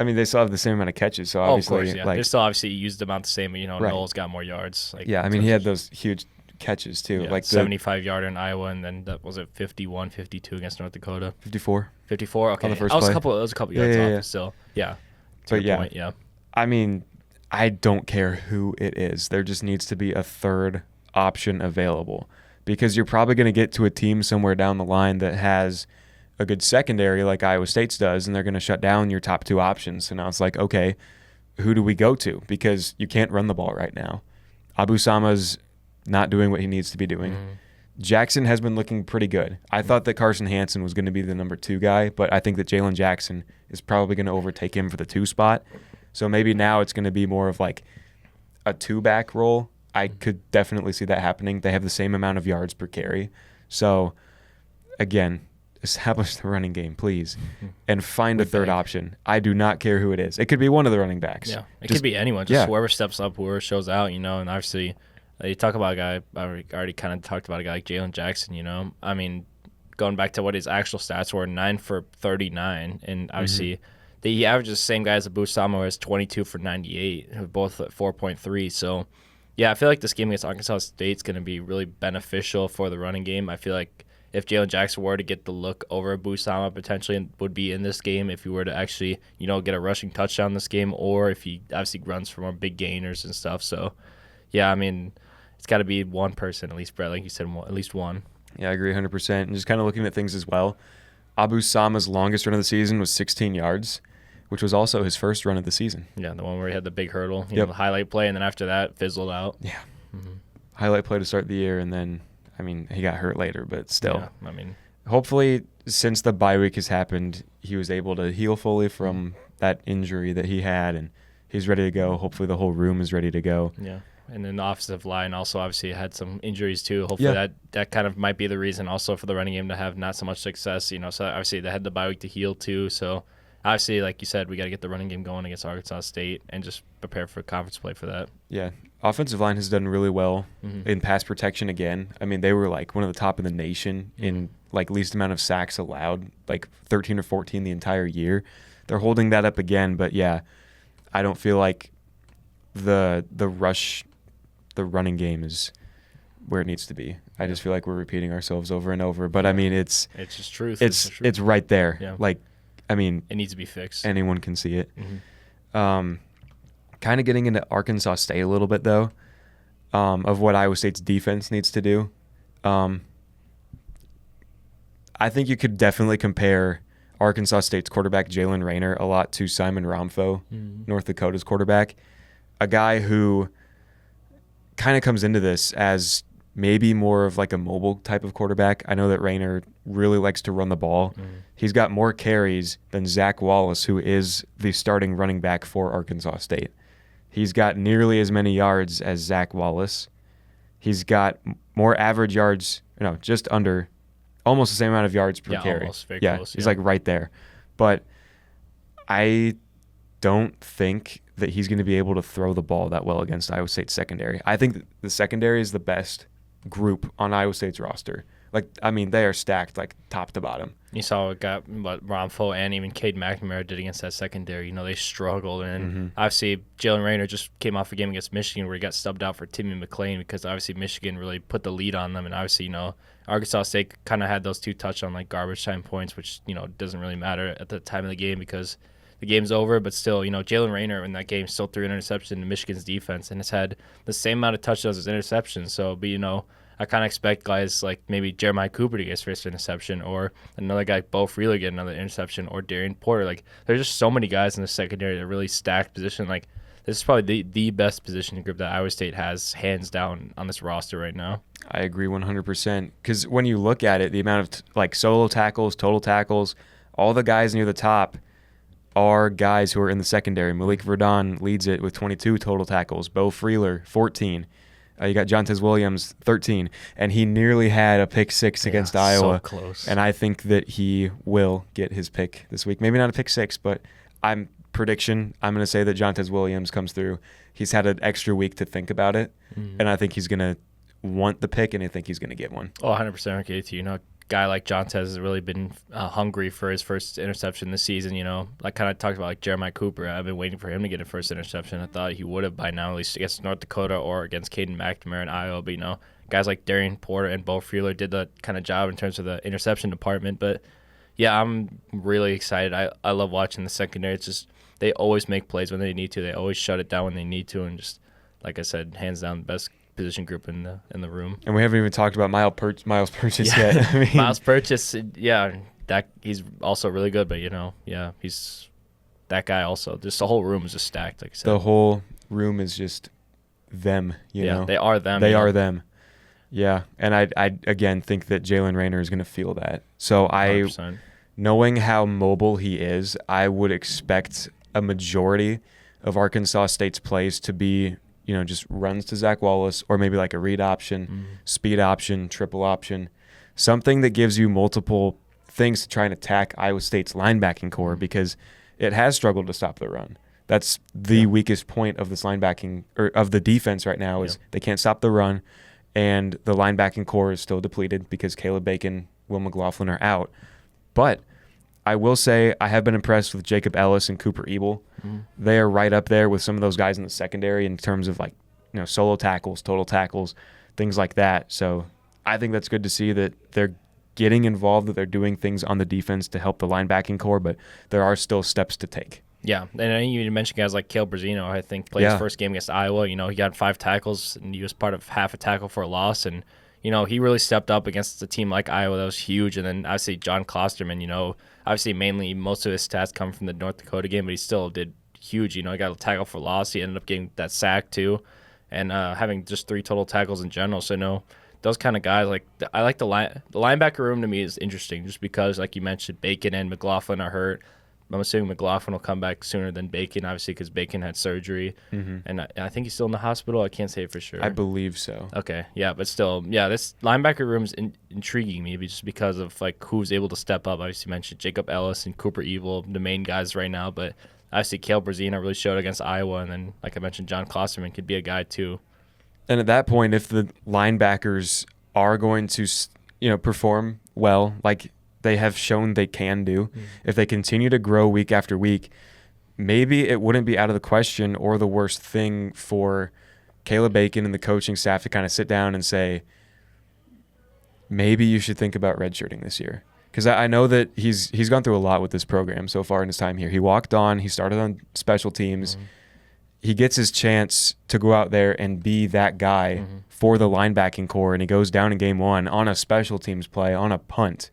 I mean, they still have the same amount of catches. So obviously, of course, yeah. They're still obviously used about the same. Noel's got more yards. Yeah, I mean, he had those huge catches too. Yeah, like 75-yarder in Iowa, and then that was it 51, 52 against North Dakota. 54. 54. Okay, on the first that was play. a couple yards off. Still, yeah. But yeah, point, yeah. I mean, I don't care who it is. There just needs to be a third option available, because you're probably going to get to a team somewhere down the line that has a good secondary like Iowa State's does, and they're going to shut down your top 2 options. So now it's like, okay, who do we go to? Because you can't run the ball right now. Abu Sama's not doing what he needs to be doing. Jackson has been looking pretty good. I thought that Carson Hansen was going to be the number 2 guy, but I think that Jalen Jackson is probably going to overtake him for the 2 spot. So maybe now it's going to be more of like a 2-back role. I could definitely see that happening. They have the same amount of yards per carry. So, again, establish the running game, please, and find a third option. I do not care who it is. It could be one of the running backs. Yeah, it could be anyone. Just whoever steps up, whoever shows out, and obviously you talk about a guy, I already kind of talked about a guy like Jalen Jackson, I mean, going back to what his actual stats were, 9 for 39, and obviously he averages the same guy as Abu Sama, who has 22 for 98, both at 4.3, so yeah, I feel like this game against Arkansas State is going to be really beneficial for the running game. I feel like if Jalen Jackson were to get the look over Abu Sama potentially and would be in this game, if he were to actually, get a rushing touchdown this game, or if he obviously runs for more big gainers and stuff. So, yeah, I mean, it's got to be one person, at least, Brett, like you said, at least one. Yeah, I agree 100%. And just kind of looking at things as well, Abu Sama's longest run of the season was 16 yards, which was also his first run of the season. Yeah, the one where he had the big hurdle, the highlight play, and then after that, fizzled out. Yeah. Highlight play to start the year, and then, I mean, he got hurt later, but still. Yeah, I mean, hopefully, since the bye week has happened, he was able to heal fully from that injury that he had, and he's ready to go. Hopefully, the whole room is ready to go. Yeah. And then the offensive line also obviously had some injuries too. Hopefully that kind of might be the reason also for the running game to have not so much success. So obviously they had the bye week to heal too. So obviously, like you said, we got to get the running game going against Arkansas State and just prepare for conference play for that. Yeah. Offensive line has done really well in pass protection again. I mean, they were like one of the top in the nation in like least amount of sacks allowed, like 13 or 14 the entire year. They're holding that up again, but yeah, I don't feel like the running game is where it needs to be. I just feel like we're repeating ourselves over and over. But I mean, it's just truth. It's right there. Yeah. Like, I mean, it needs to be fixed. Anyone can see it. Kind of getting into Arkansas State a little bit though, of what Iowa State's defense needs to do. I think you could definitely compare Arkansas State's quarterback Jalen Raynor a lot to Simon Ramfo, North Dakota's quarterback, a guy who kind of comes into this as maybe more of like a mobile type of quarterback. I know that Raynor really likes to run the ball. He's got more carries than Zach Wallace, who is the starting running back for Arkansas State. He's got nearly as many yards as Zach Wallace. He's got more average yards, just under, almost the same amount of yards per carry. Almost, very close, he's like right there. But I don't think that he's going to be able to throw the ball that well against Iowa State's secondary. I think the secondary is the best group on Iowa State's roster. Like, I mean, they are stacked like top to bottom. You saw what Romfo and even Cade McNamara did against that secondary. They struggled. And obviously, Jalen Rayner just came off a game against Michigan where he got subbed out for Timmy McClain because obviously Michigan really put the lead on them. And obviously, Arkansas State kind of had those two touchdown like garbage time points, which, doesn't really matter at the time of the game because the game's over. But still, Jalen Rayner in that game still threw an interception to Michigan's defense and has had the same amount of touchdowns as interceptions. So, but, I kind of expect guys like maybe Jeremiah Cooper to get his first interception or another guy, Bo Freeler, get another interception or Darian Porter. Like, there's just so many guys in the secondary that really stacked position. Like, this is probably the best position group that Iowa State has hands down on this roster right now. I agree 100% because when you look at it, the amount of solo tackles, total tackles, all the guys near the top are guys who are in the secondary. Malik Verdon leads it with 22 total tackles. Bo Freeler, 14. You got Jontez Williams, 13, and he nearly had a pick six against Iowa. So close. And I think that he will get his pick this week. Maybe not a pick six, but I'm going to say that Jontez Williams comes through. He's had an extra week to think about it, and I think he's going to want the pick, and I think he's going to get one. Oh, 100% okay with you. A guy like Jontez has really been hungry for his first interception this season. Like kind of talked about like Jeremiah Cooper. I've been waiting for him to get a first interception. I thought he would have by now, at least against North Dakota or against Caden McNamara in Iowa. But guys like Darian Porter and Bo Freeler did that kind of job in terms of the interception department. But yeah, I'm really excited. I love watching the secondary. It's just they always make plays when they need to. They always shut it down when they need to, and just like I said, hands down the best position group in the room. And we haven't even talked about Miles Purchase yet. I mean, Miles Purchase, that he's also really good, but he's that guy also. Just the whole room is just stacked, like I said. The whole room is just them, you know. They are them. They are them. Yeah, and I again think that Jalen Rayner is going to feel that. So 100%. Knowing how mobile he is, I would expect a majority of Arkansas State's plays to be just runs to Zach Wallace or maybe like a read option, speed option, triple option, something that gives you multiple things to try and attack Iowa State's linebacking core because it has struggled to stop the run. That's the weakest point of this linebacking or of the defense right now is they can't stop the run, and the linebacking core is still depleted because Caleb Bacon, Will McLaughlin are out. But I will say I have been impressed with Jacob Ellis and Cooper Ebel. They are right up there with some of those guys in the secondary in terms of solo tackles, total tackles, things like that. So I think that's good to see that they're getting involved, that they're doing things on the defense to help the linebacking core, but there are still steps to take. Yeah, and I think you mentioned guys like Caleb Brazino, I think, played his first game against Iowa. He got 5 tackles, and he was part of half a tackle for a loss, and he really stepped up against a team like Iowa that was huge. And then obviously John Klosterman, obviously mainly most of his stats come from the North Dakota game, but he still did huge. He got a tackle for loss. He ended up getting that sack too, and having just 3 total tackles in general. So those kind of guys, I like the linebacker room to me is interesting just because, like you mentioned, Bacon and McLaughlin are hurt. I'm assuming McLaughlin will come back sooner than Bacon, obviously, because Bacon had surgery. And I think he's still in the hospital. I can't say for sure. I believe so. Okay, yeah, but still, this linebacker room is intriguing me just because of who's able to step up. Obviously, you mentioned Jacob Ellis and Cooper Ebel, the main guys right now, but obviously Caleb Brazino really showed against Iowa, and then, like I mentioned, John Klosterman could be a guy too. And at that point, if the linebackers are going to, perform well, like they have shown they can do, if they continue to grow week after week, maybe it wouldn't be out of the question or the worst thing for Caleb Bacon and the coaching staff to kind of sit down and say, maybe you should think about redshirting this year. Because I know that he's gone through a lot with this program so far in his time here. He walked on. He started on special teams. He gets his chance to go out there and be that guy for the linebacking core, and he goes down in game 1 on a special teams play, on a punt.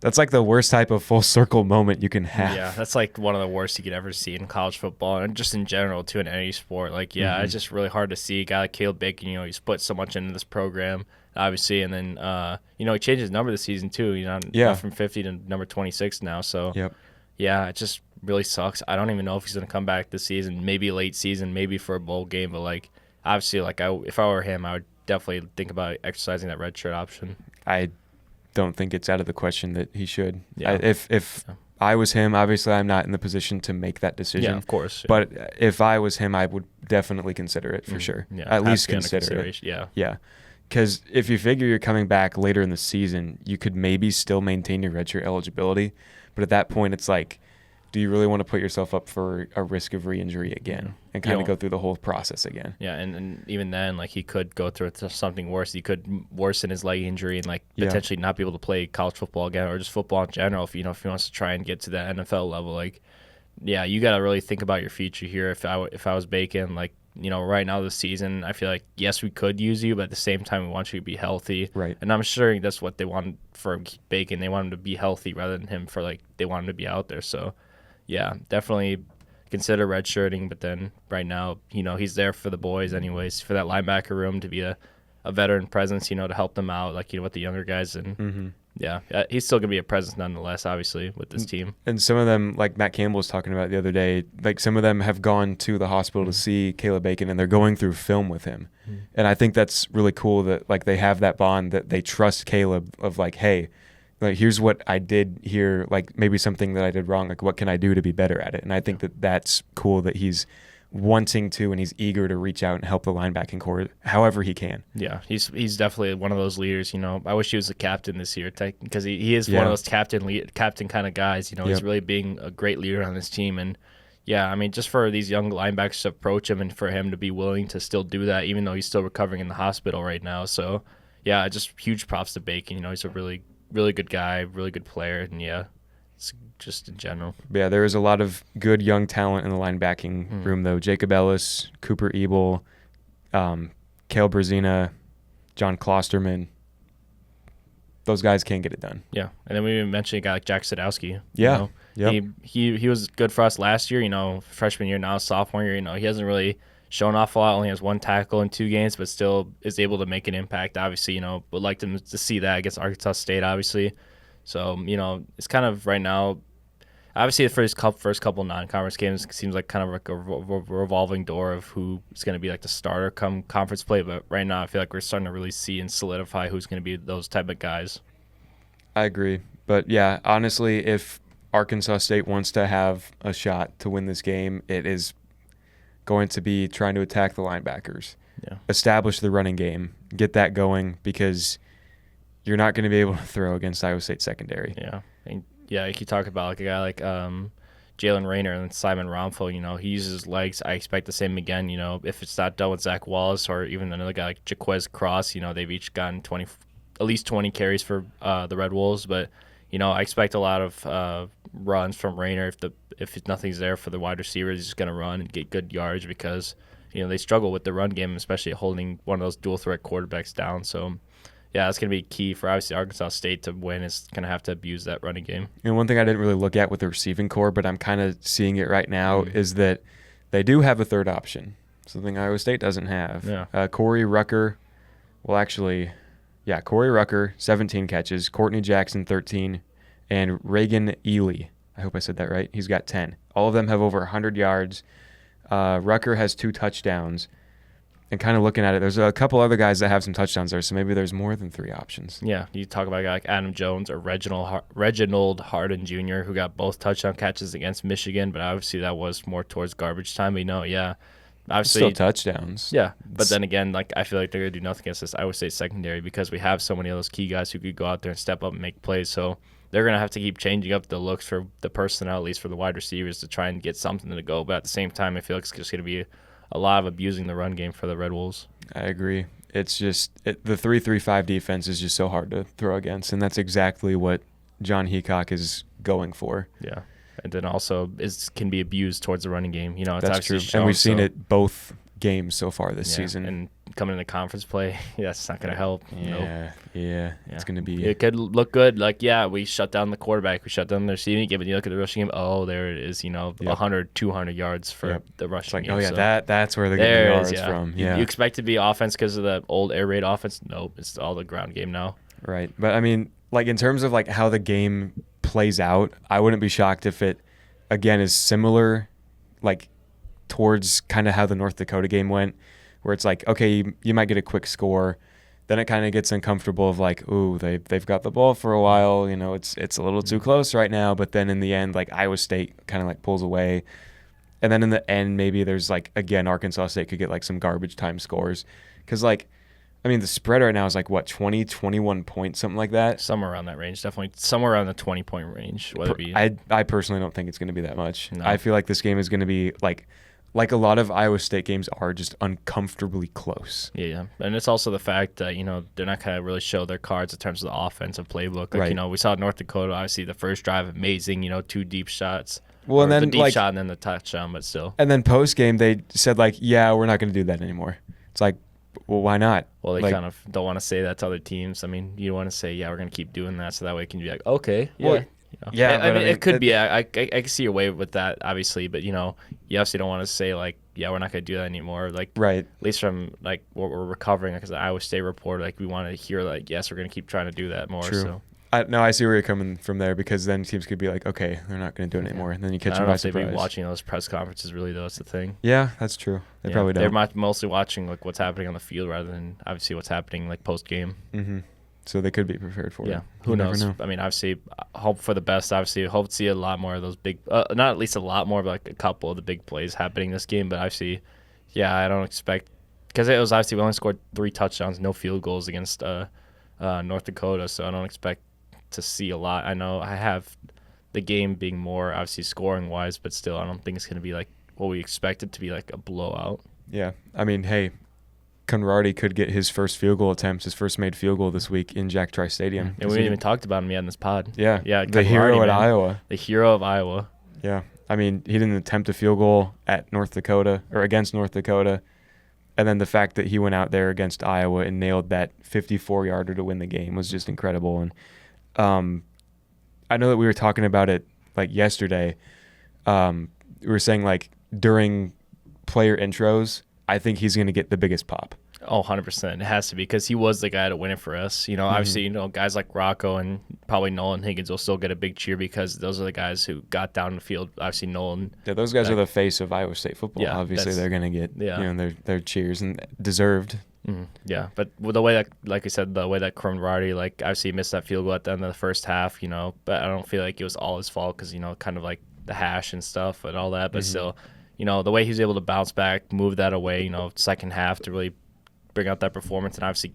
That's like the worst type of full circle moment you can have. Yeah, that's like one of the worst you could ever see in college football and just in general too in any sport. It's just really hard to see a guy like Caleb Bacon. He's put so much into this program, obviously, and then he changed his number this season too. Not from 50 to number 26 now. So yeah, it just really sucks. I don't even know if he's gonna come back this season. Maybe late season, maybe for a bowl game. But obviously, if I were him, I would definitely think about exercising that red shirt option. I don't think it's out of the question that he should. Yeah. If I was him, obviously I'm not in the position to make that decision. Yeah, of course. Yeah. But if I was him, I would definitely consider it for sure. Yeah, At has least to be under consider it. consideration. Yeah. Yeah. Because if you figure you're coming back later in the season, you could maybe still maintain your redshirt eligibility. But at that point, it's like, do you really want to put yourself up for a risk of re-injury again and kind of go through the whole process again? Yeah, and even then, like, he could go through something worse. He could worsen his leg injury and, like, potentially not be able to play college football again or just football in general if he wants to try and get to that NFL level. Like, yeah, you got to really think about your future here. If I was Bacon, like, right now this season, I feel like, yes, we could use you, but at the same time, we want you to be healthy. Right. And I'm sure that's what they wanted for Bacon. They want him to be healthy rather than him they want him to be out there. So, yeah, definitely consider redshirting. But then right now, he's there for the boys anyways, for that linebacker room to be a veteran presence, to help them out, like, with the younger guys. And, yeah, he's still going to be a presence nonetheless, obviously, with this team. And some of them, like Matt Campbell was talking about the other day, like some of them have gone to the hospital to see Caleb Bacon, and they're going through film with him. And I think that's really cool that, like, they have that bond that they trust Caleb of, like, hey, like, here's what I did here, like, maybe something that I did wrong, like, what can I do to be better at it? And I think that that's cool that he's wanting to and he's eager to reach out and help the linebacking core however he can. Yeah, he's definitely one of those leaders. I wish he was the captain this year because he is one of those captain kind of guys. He's really being a great leader on this team. And yeah, I mean, just for these young linebackers to approach him and for him to be willing to still do that, even though he's still recovering in the hospital right now. So yeah, just huge props to Bacon. He's a really, really good guy, really good player, and yeah. Just in general. Yeah, there is a lot of good young talent in the linebacking room, though. Jacob Ellis, Cooper Ebel, Cale Brazina, John Klosterman. Those guys can't get it done. Yeah, and then we mentioned a guy like Jack Sadowski. Yeah, he was good for us last year. Freshman year, now sophomore year. He hasn't really shown off a lot. Only has one tackle in 2 games, but still is able to make an impact. Obviously, would like to see that against Arkansas State. Obviously. So, it's kind of right now, obviously for his first couple non-conference games, it seems like kind of like a revolving door of who is going to be like the starter come conference play. But right now I feel like we're starting to really see and solidify who's going to be those type of guys. I agree. But yeah, honestly, if Arkansas State wants to have a shot to win this game, it is going to be trying to attack the linebackers, establish the running game, get that going, because you're not going to be able to throw against Iowa State secondary. Yeah. And yeah, you talk about like a guy like Jalen Rayner and Simon Romfo, he uses his legs. I expect the same again, if it's not done with Zach Wallace or even another guy like Jaquez Cross, they've each gotten at least 20 carries for the Red Wolves. But, I expect a lot of runs from Rayner. If nothing's there for the wide receivers, he's just going to run and get good yards because, they struggle with the run game, especially holding one of those dual threat quarterbacks down. So, yeah, that's going to be key for, obviously, Arkansas State to win. Is going to have to abuse that running game. And one thing I didn't really look at with the receiving core, but I'm kind of seeing it right now, is that they do have a third option, something Iowa State doesn't have. Yeah. Corey Rucker, Corey Rucker, 17 catches, Courtney Jackson, 13, and Reagan Ely. I hope I said that right. He's got 10. All of them have over 100 yards. Rucker has 2 touchdowns. And kind of looking at it, there's a couple other guys that have some touchdowns there, so maybe there's more than 3 options. Yeah, you talk about a guy like Adam Jones or Reginald Harden Jr., who got both touchdown catches against Michigan, but obviously that was more towards garbage time. But obviously still touchdowns. Yeah, but then again, I feel like they're gonna do nothing against this Iowa State secondary because we have so many of those key guys who could go out there and step up and make plays. So they're gonna have to keep changing up the looks for the personnel, at least for the wide receivers, to try and get something to go. But at the same time, I feel like it's just gonna be a lot of abusing the run game for the Red Wolves. I agree. It's just the 3-3-5 defense is just so hard to throw against, and that's exactly what John Heacock is going going Yeah, and then also can be abused towards the running game. That's true, and we've seen it both games so far this season. And coming into conference play, that's not going to help. It's going to be. It could look good. We shut down the quarterback, we shut down the receiving game, but you look at the rushing game. Oh, there it is. 100, 200 yards for the rushing game. Oh yeah, that's where they're getting the yards from. Yeah, you expect it to be offense because of the old air raid offense. Nope, it's all the ground game now. Right, but I mean, in terms of how the game plays out, I wouldn't be shocked if it again is similar, towards kind of how the North Dakota game went, where it's okay, you might get a quick score, then it kind of gets uncomfortable of ooh, they've got the ball for a while, it's a little too close right now, but then in the end, Iowa State kind of pulls away, And then in the end, maybe there's like, again, Arkansas State could get like some garbage time scores. Because like, I mean, the spread right now is like what, 20, 21 points, something like that. Somewhere around that range, definitely somewhere around the 20-point range. Whether it be, I personally don't think it's going to be that much. No. I feel like this game is going to be like a lot of Iowa State games are, just uncomfortably close. Yeah, and it's also the fact that they're not going to really show their cards in terms of the offensive playbook. Like, Right. We saw North Dakota, obviously the first drive, amazing. 2 deep shots. Well, and Or then the deep like, shot and then the touchdown, but still. and then post game they said like, yeah, we're not going to do that anymore. It's like, well, why not? Well, they like, kind of don't want to say that to other teams. I mean, you want to say, yeah, we're going to keep doing that, so that way it can be like, okay, yeah. Well, yeah, I but mean, it could be. I can see your way with that, obviously, but you obviously don't want to say like, yeah, we're not going to do that anymore. Like, right. At least from like what we're recovering, because the Iowa State report, like we want to hear like, yes, we're going to keep trying to do that more. True. So. No, I see where you're coming from there, because then teams could be like, okay, they're not going to do it anymore, and then you catch I them don't know by if they've surprise. been watching those press conferences really, though. That's the thing. Yeah, that's true. They probably don't. They're mostly watching like what's happening on the field rather than obviously what's happening like post game. Mm-hmm. So they could be prepared for it. Yeah, You who never knows? know. I mean, obviously, hope for the best. Obviously, hope to see a lot more of those big, not at least a lot more, but like a couple of the big plays happening this game. But obviously, yeah, I don't expect, because it was obviously we only scored 3 touchdowns, no field goals against North Dakota, so I don't expect to see a lot. I know I have the game being more obviously scoring wise, but still, I don't think it's going to be like what we expect it to be, like a blowout. Yeah, I mean, hey, Conradi could get his first field goal attempts, his first made field goal this week in Jack Trice Stadium. And we didn't even talked about him yet in this pod. Yeah, Yeah, the hero at Iowa. The hero of Iowa. Yeah, I mean, he didn't attempt a field goal at North Dakota or against North Dakota, and then the fact that he went out there against Iowa and nailed that 54-yarder to win the game was just incredible. And I know that we were talking about it like yesterday. We were saying like during player intros, I think he's going to get the biggest pop. Oh, 100%. It has to be, because he was the guy to win it for us. Obviously, guys like Rocco and probably Nolan Higgins will still get a big cheer, because those are the guys who got down the field. Obviously, Nolan. Yeah, those guys are the face of Iowa State football. Yeah, obviously, they're going to get their cheers, and deserved. Yeah, but with the way that, like I said, the way that Conradi, like, obviously missed that field goal at the end of the first half, but I don't feel like it was all his fault, because, kind of like the hash and stuff and all that, but still, the way he was able to bounce back, move that away, second half to really bring out that performance and obviously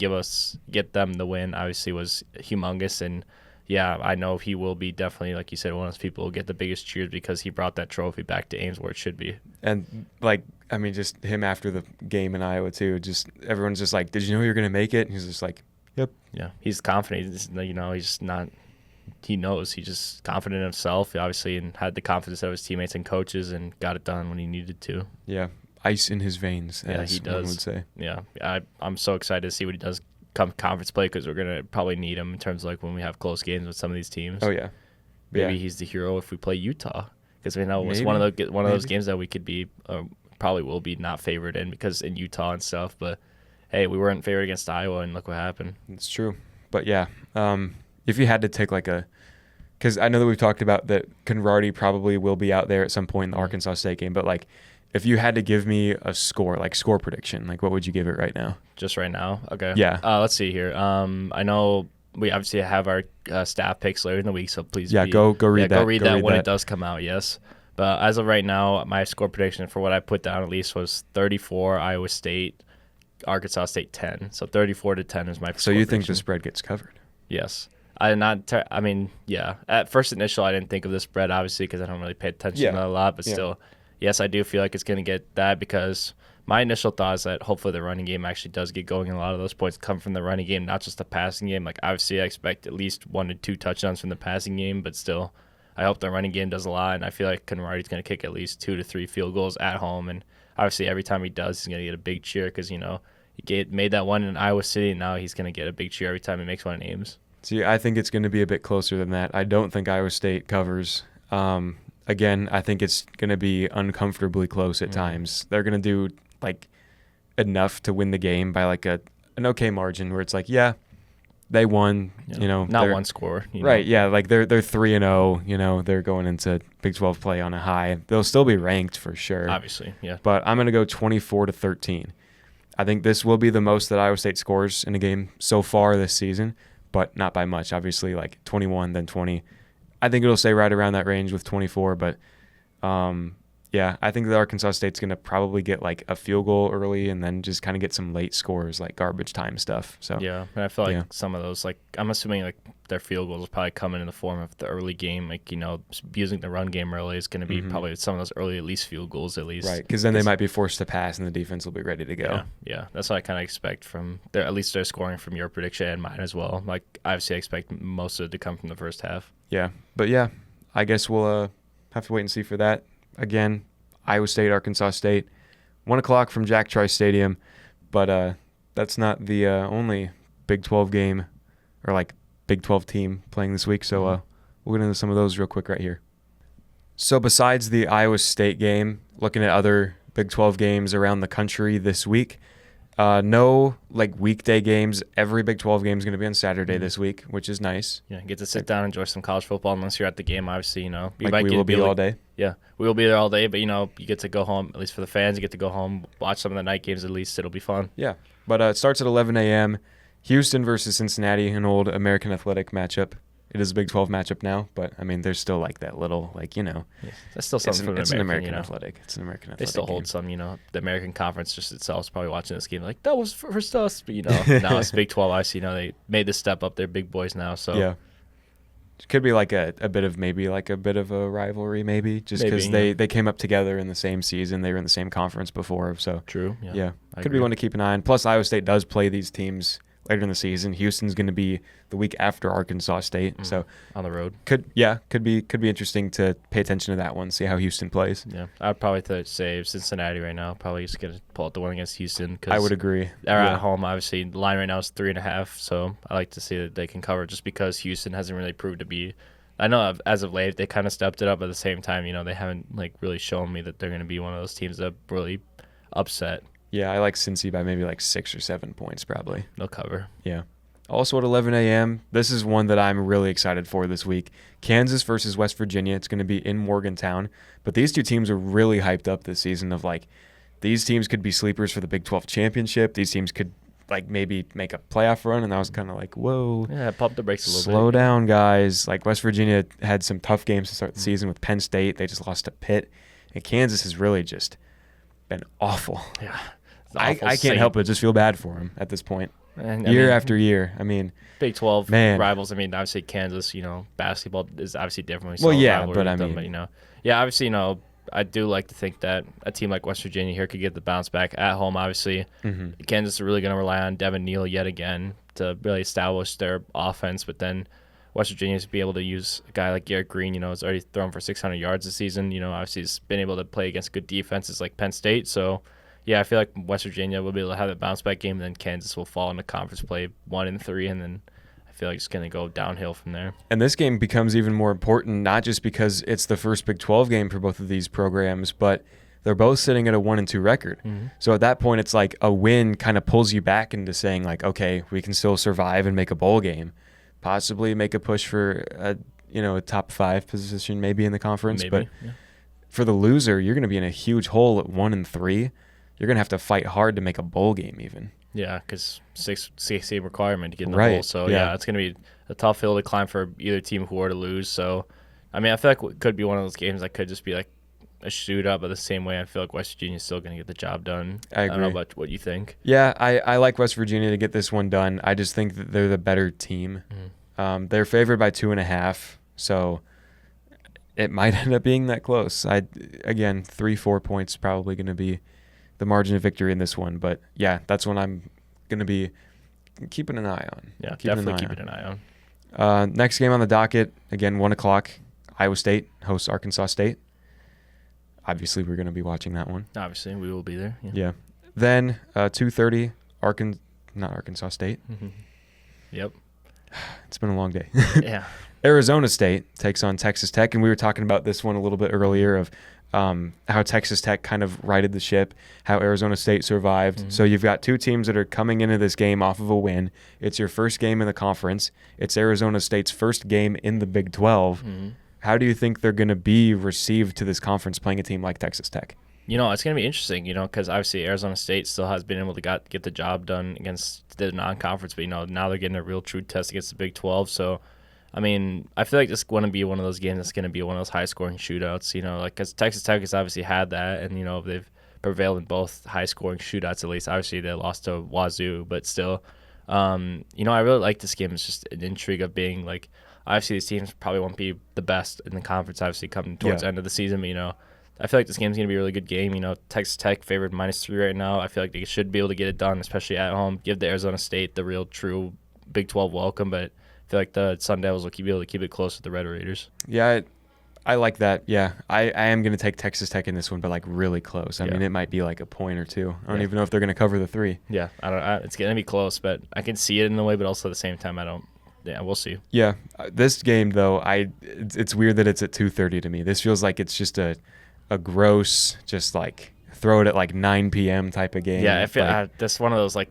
get them the win, obviously was humongous. And yeah, I know he will be definitely, like you said, one of those people who will get the biggest cheers, because he brought that trophy back to Ames where it should be. And like, I mean, just him after the game in Iowa too, just everyone's just like, did you know you're going to make it? And he's just like, yep. Yeah, he's confident. He's just not, he knows. He's just confident in himself, obviously, and had the confidence of his teammates and coaches, and got it done when he needed to. Yeah, ice in his veins, as he does. one would say. Yeah, I'm so excited to see what he does come conference play, because we're going to probably need him in terms of like when we have close games with some of these teams. Oh, yeah. Maybe he's the hero if we play Utah, because we know it's one of those games that we could be probably will be not favored in, because in Utah and stuff. But hey, we weren't favored against Iowa, and look what happened. It's true. But yeah, if you had to take like because I know that we've talked about that Conradi probably will be out there at some point in the Arkansas State game, but like if you had to give me a score, like score prediction, like what would you give it right now? Just right now? Okay. Yeah. Let's see here. I know we obviously have our staff picks later in the week, so please go read that. Go read that when it does come out, yes. But as of right now, my score prediction for what I put down at least was 34 Iowa State, Arkansas State 10. So 34-10 is my So you think the spread gets covered? Yes. Yeah. At first initial, I didn't think of the spread, obviously, because I don't really pay attention to that a lot. But still, yes, I do feel like it's going to get that, because my initial thought is that hopefully the running game actually does get going, and a lot of those points come from the running game, not just the passing game. Like, obviously, I expect at least 1 to 2 touchdowns from the passing game, but still, I hope the running game does a lot, and I feel like Conradi's going to kick at least 2 to 3 field goals at home, and obviously every time he does, he's going to get a big cheer, because, he made that one in Iowa City, and now he's going to get a big cheer every time he makes one in Ames. See, I think it's going to be a bit closer than that. I don't think Iowa State covers. Again, I think it's going to be uncomfortably close at times. They're going to do like enough to win the game by like an okay margin, where it's like, yeah, they won. Not one score. Right? Yeah, like they're 3-0. They're going into Big 12 play on a high. They'll still be ranked for sure. Obviously, yeah. But I'm going to go 24-13. I think this will be the most that Iowa State scores in a game so far this season, but not by much. Obviously, like 21, then 20. I think it'll stay right around that range with 24, but Yeah, I think that Arkansas State's going to probably get like a field goal early and then just kind of get some late scores, like garbage time stuff. So Yeah, and I feel like some of those, like I'm assuming like their field goals will probably come in the form of the early game, like using the run game early is going to be probably some of those early at least field goals at least. Right, because then they might be forced to pass and the defense will be ready to go. Yeah, that's what I kind of expect from their, at least their scoring from your prediction and mine as well. Like obviously I expect most of it to come from the first half. Yeah, but yeah, I guess we'll have to wait and see for that. Again, Iowa State, Arkansas State, 1 o'clock from Jack Trice Stadium, but that's not the only Big 12 game or like Big 12 team playing this week, so we'll get into some of those real quick right here. So besides the Iowa State game, looking at other Big 12 games around the country this week, no like weekday games. Every Big 12 game is going to be on Saturday this week, which is nice. Yeah, get to sit down and enjoy some college football. Unless you're at the game, obviously, we will be all day. Yeah, we will be there all day, but you get to go home. At least for the fans, you get to go home, watch some of the night games. At least it'll be fun. Yeah, but it starts at 11 a.m. Houston versus Cincinnati, an old American Athletic matchup. It is a Big 12 matchup now, but I mean, there's still like that little that's still something from it's an an American, American Athletic. It's an American Athletic. They still hold some, the American Conference just itself is probably watching this game like that was first us, but now it's Big 12. I see, they made this step up. They're big boys now, so yeah. It could be like a bit of a rivalry, maybe just because they came up together in the same season. They were in the same conference before, so true. Yeah, could be one to keep an eye on. Plus, Iowa State does play these teams later in the season. Houston's going to be the week after Arkansas State, so on the road. Could be interesting to pay attention to that one, see how Houston plays. Yeah, I'd probably say Cincinnati right now. Probably just gonna pull out the one against Houston. Cause I would agree. They're at home, obviously. The line right now is 3.5, so I like to see that they can cover just because Houston hasn't really proved to be. I know as of late they kind of stepped it up. At the same time, they haven't like really shown me that they're going to be one of those teams that really upset. Yeah, I like Cincy by maybe like 6 or 7 points probably. They'll cover. Yeah. Also at 11 a.m., this is one that I'm really excited for this week. Kansas versus West Virginia. It's going to be in Morgantown. But these two teams are really hyped up this season of like these teams could be sleepers for the Big 12 championship. These teams could like maybe make a playoff run, and I was kind of like, whoa. Yeah, pump the brakes a little bit. Slow down, guys. Like West Virginia had some tough games to start the season with Penn State. They just lost to Pitt. And Kansas has really just been awful. Yeah. I can't help but just feel bad for them at this point. And, year after year. I mean, Big 12 rivals. I mean, obviously Kansas, basketball is obviously different. Well, yeah, but I mean. Yeah, obviously, I do like to think that a team like West Virginia here could get the bounce back at home, obviously. Kansas is really going to rely on Devin Neal yet again to really establish their offense, but then West Virginia is be able to use a guy like Garrett Green, has already thrown for 600 yards this season. Obviously he's been able to play against good defenses like Penn State, so yeah, I feel like West Virginia will be able to have that bounce back game, and then Kansas will fall into conference play 1 and 3, and then I feel like it's going to go downhill from there. And this game becomes even more important, not just because it's the first Big 12 game for both of these programs, but they're both sitting at a 1-2 record. So at that point, it's like a win kind of pulls you back into saying like, okay, we can still survive and make a bowl game, possibly make a push for a top 5 position maybe in the conference. Maybe, but for the loser, you're going to be in a huge hole at 1 and 3. You're going to have to fight hard to make a bowl game even. Yeah, because 6 game requirement to get in the bowl. So, yeah, it's going to be a tough hill to climb for either team who are to lose. So, I mean, I feel like it could be one of those games that could just be like a shootout, but the same way I feel like West Virginia is still going to get the job done. I agree. I don't know about what you think. Yeah, I like West Virginia to get this one done. I just think that they're the better team. They're favored by 2.5, so it might end up being that close. 3-4 points probably going to be the margin of victory in this one. But, yeah, that's one I'm going to be keeping an eye on. Yeah, definitely keeping an eye on. Next game on the docket, again, 1 o'clock, Iowa State hosts Arkansas State. Obviously, we're going to be watching that one. Obviously, we will be there. Yeah. Then 2:30, not Arkansas State. Yep. It's been a long day. Yeah. Arizona State takes on Texas Tech, and we were talking about this one a little bit earlier of how Texas Tech kind of righted the ship, how Arizona State survived. So you've got two teams that are coming into this game off of a win. It's your first game in the conference. It's Arizona State's first game in the Big 12. How do you think they're going to be received to this conference playing a team like Texas Tech? It's going to be interesting, because obviously Arizona State still has been able to get the job done against the non-conference, but, now they're getting a real true test against the Big 12. So, I mean, I feel like this is going to be one of those games that's going to be one of those high-scoring shootouts, like, because Texas Tech has obviously had that, and, they've prevailed in both high-scoring shootouts at least. Obviously, they lost to Wazoo, but still, I really like this game. It's just an intrigue of being, like, obviously these teams probably won't be the best in the conference, obviously, coming towards the end of the season, but, I feel like this game's going to be a really good game. Texas Tech favored -3 right now. I feel like they should be able to get it done, especially at home, give the Arizona State the real, true Big 12 welcome, but I feel like the Sun Devils will be able to keep it close with the Red Raiders. Yeah, I like that. Yeah, I am going to take Texas Tech in this one, but like really close. I mean, it might be like a point or two. I don't even know if they're going to cover the 3. Yeah, it's going to be close, but I can see it in a way, but also at the same time, I don't. Yeah, we'll see. Yeah, this game though, it's weird that it's at 2:30 to me. This feels like it's just a gross, just like throw it at like 9 p.m. type of game. Yeah, I feel that's one of those like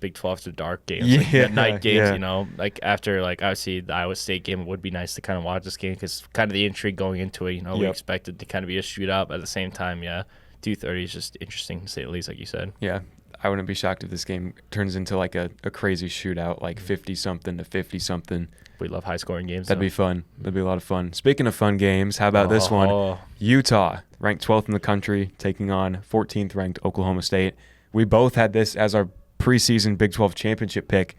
Big 12 to dark games, like midnight games. Like after like obviously the Iowa State game, it would be nice to kind of watch this game because kind of the intrigue going into it. We expected to kind of be a shootout, but at the same time, 2:30 is just interesting to say the least, like you said. Yeah, I wouldn't be shocked if this game turns into like a crazy shootout, like 50-something to 50-something. We love high-scoring games. That'd be fun. That'd be a lot of fun. Speaking of fun games, how about this one? Utah, ranked 12th in the country, taking on 14th ranked Oklahoma State. We both had this as our preseason Big 12 championship pick,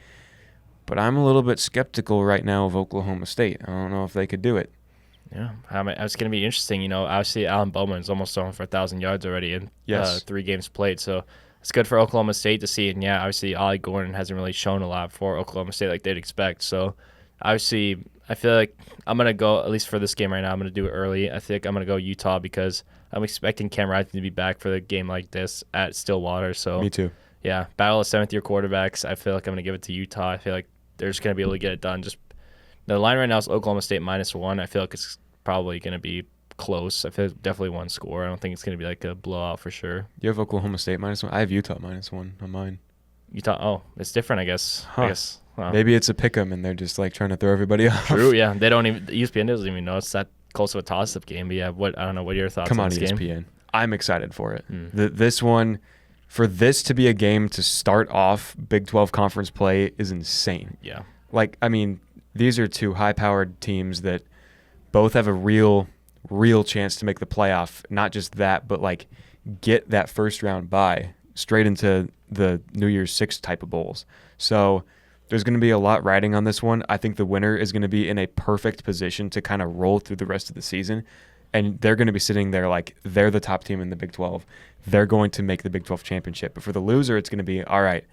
but I'm a little bit skeptical right now of Oklahoma State. I don't know if they could do it. Yeah, it's going to be interesting. Obviously Alan Bowman's almost thrown for 1,000 yards already in 3 games played, so it's good for Oklahoma State to see. And obviously Ollie Gordon hasn't really shown a lot for Oklahoma State like they'd expect. So obviously I feel like I'm going to go, at least for this game right now, I'm going to do it early. I think I'm going to go Utah because I'm expecting Cam Rising to be back for the game like this at Stillwater. So me too. Yeah, battle of 7th-year quarterbacks. I feel like I'm going to give it to Utah. I feel like they're just going to be able to get it done. Just the line right now is Oklahoma State -1. I feel like it's probably going to be close. I feel like definitely one score. I don't think it's going to be like a blowout for sure. You have Oklahoma State -1? I have Utah -1 on mine. Utah, it's different, I guess. Huh. Maybe it's a pick 'em and they're just like trying to throw everybody off. True, yeah. They don't even, ESPN doesn't even know it's that close of a toss-up game. But yeah, I don't know. What are your thoughts on this ESPN. game? I'm excited for it. This one, for this to be a game to start off Big 12 conference play is insane. Yeah. Like, I mean, these are 2 high-powered teams that both have a real chance to make the playoff. Not just that, but like get that first round bye straight into the New Year's 6 type of bowls. So there's going to be a lot riding on this one. I think the winner is going to be in a perfect position to kind of roll through the rest of the season. And they're going to be sitting there like they're the top team in the Big 12. They're going to make the Big 12 championship. But for the loser, it's going to be, all right,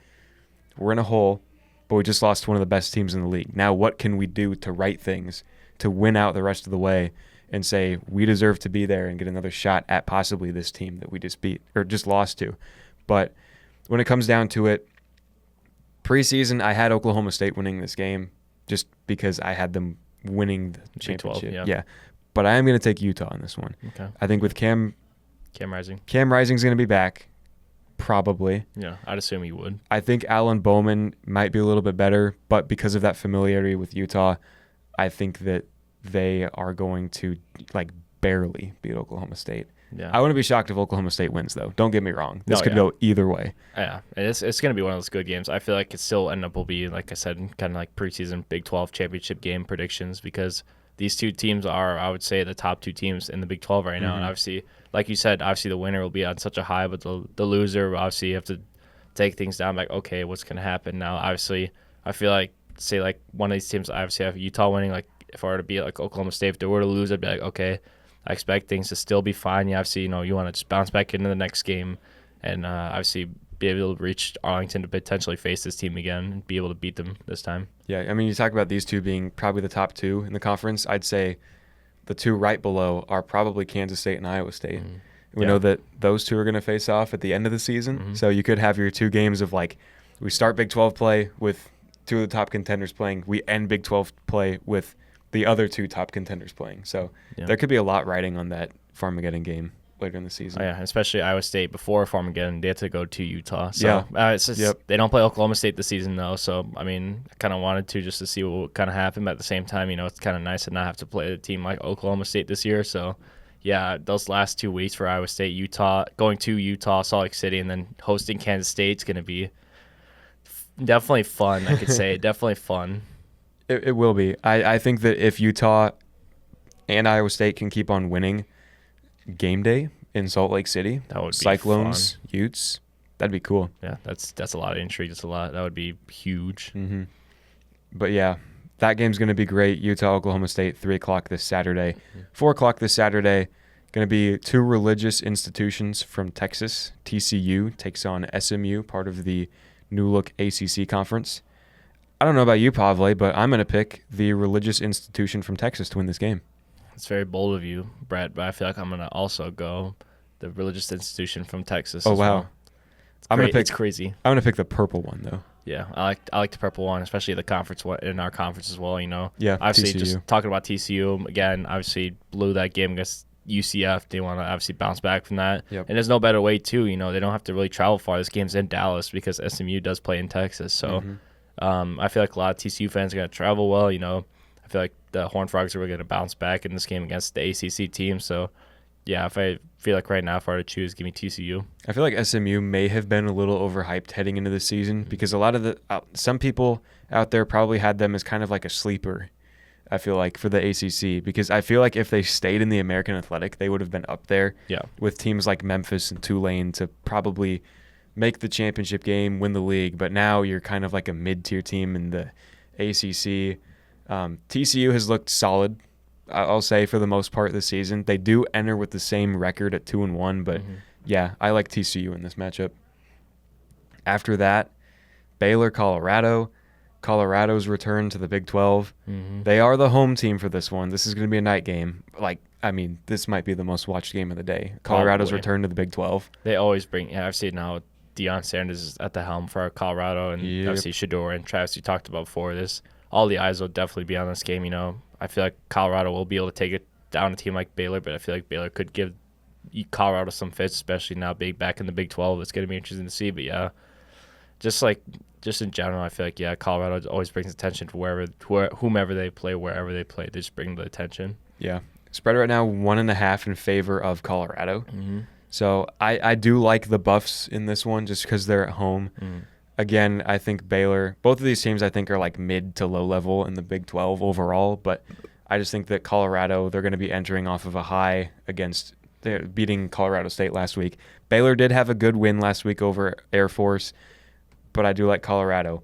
we're in a hole, but we just lost one of the best teams in the league. Now what can we do to right things, to win out the rest of the way and say we deserve to be there and get another shot at possibly this team that we just beat or just lost to. But when it comes down to it, preseason, I had Oklahoma State winning this game just because I had them winning the championship. 12, yeah. But I am going to take Utah on this one. Okay. I think with Cam Rising. Cam Rising's going to be back, probably. Yeah, I'd assume he would. I think Alan Bowman might be a little bit better, but because of that familiarity with Utah, I think that they are going to like barely beat Oklahoma State. Yeah. I wouldn't be shocked if Oklahoma State wins, though. Don't get me wrong. This could go either way. Yeah, it's going to be one of those good games. I feel like it still will be, like I said, kind of like preseason Big 12 championship game predictions because these 2 teams are, I would say, the top 2 teams in the Big 12 right now. And obviously, like you said, obviously the winner will be on such a high, but the loser, obviously, you have to take things down. Like, okay, what's going to happen now? Obviously, I feel like, say, like one of these teams, I obviously have Utah winning. Like, if I were to be like Oklahoma State, if they were to lose, I'd be like, okay, I expect things to still be fine. You obviously, you want to just bounce back into the next game and obviously be able to reach Arlington to potentially face this team again and be able to beat them this time. Yeah, I mean, you talk about these 2 being probably the top 2 in the conference. I'd say the 2 right below are probably Kansas State and Iowa State. We know that those 2 are going to face off at the end of the season. So you could have your 2 games of like we start Big 12 play with 2 of the top contenders playing. We end Big 12 play with the other 2 top contenders playing. So there could be a lot riding on that Farmageddon game later in the season. Oh, yeah, especially Iowa State before Farmageddon, they had to go to Utah. So it's just, they don't play Oklahoma State this season though. So I mean, I kind of wanted to just to see what would kind of happen. But at the same time, it's kind of nice to not have to play a team like Oklahoma State this year. So yeah, those last 2 weeks for Iowa State, going to Utah, Salt Lake City, and then hosting Kansas State is going to be definitely fun. I could say definitely fun. It will be. I think that if Utah and Iowa State can keep on winning game day in Salt Lake City, that would be Cyclones, fun. Utes, that'd be cool. Yeah, that's a lot of intrigue. That would be huge. Mm-hmm. But yeah, that game's going to be great. Utah, Oklahoma State, 3 o'clock this Saturday. 4 o'clock this Saturday, going to be two religious institutions from Texas. TCU takes on SMU, part of the New Look ACC conference. I don't know about you, Pavle, but I'm going to pick the religious institution from Texas to win this game. It's very bold of you, Brett, but I feel like I'm going to also go the religious institution from Texas. Oh, as wow. Well. It's crazy. I'm going to pick the purple one, though. Yeah, I like the purple one, especially the conference one in our conference as well. Yeah, obviously TCU. Just talking about TCU again. Obviously blew that game against UCF. They want to obviously bounce back from that. Yep. And there's no better way too. They don't have to really travel far. This game's in Dallas because SMU does play in Texas. So I feel like a lot of TCU fans are going to travel well. I feel like the Horned Frogs are really going to bounce back in this game against the ACC team. So yeah, if I feel like right now, if I were to choose, give me TCU. I feel like SMU may have been a little overhyped heading into the season because a lot of some people out there probably had them as kind of like a sleeper, I feel like, for the ACC, because I feel like if they stayed in the American Athletic, they would have been up there with teams like Memphis and Tulane to probably make the championship game, win the league. But now you're kind of like a mid-tier team in the ACC. TCU has looked solid, I'll say, for the most part this season. They do enter with the same record at 2-1, but yeah, I like TCU in this matchup. After that, Baylor, Colorado. Colorado's return to the Big 12. They are the home team for this one. This is going to be a night game. This might be the most watched game of the day. Colorado's return to the Big 12. They always bring. Yeah, I've seen now Deion Sanders is at the helm for Colorado, and obviously Shador and Travis you talked about before this. All the eyes will definitely be on this game. I feel like Colorado will be able to take it down a team like Baylor, but I feel like Baylor could give Colorado some fits, especially now back in the Big 12. It's going to be interesting to see. But yeah, just in general, I feel like Colorado always brings attention to whomever they play, wherever they play. They just bring the attention. Yeah, spread right now 1.5 in favor of Colorado. So I do like the Buffs in this one just because they're at home. Again, I think Baylor, both of these teams I think are like mid to low level in the Big 12 overall, but I just think that Colorado, they're going to be entering off of a high against beating Colorado State last week. Baylor did have a good win last week over Air Force, but I do like Colorado.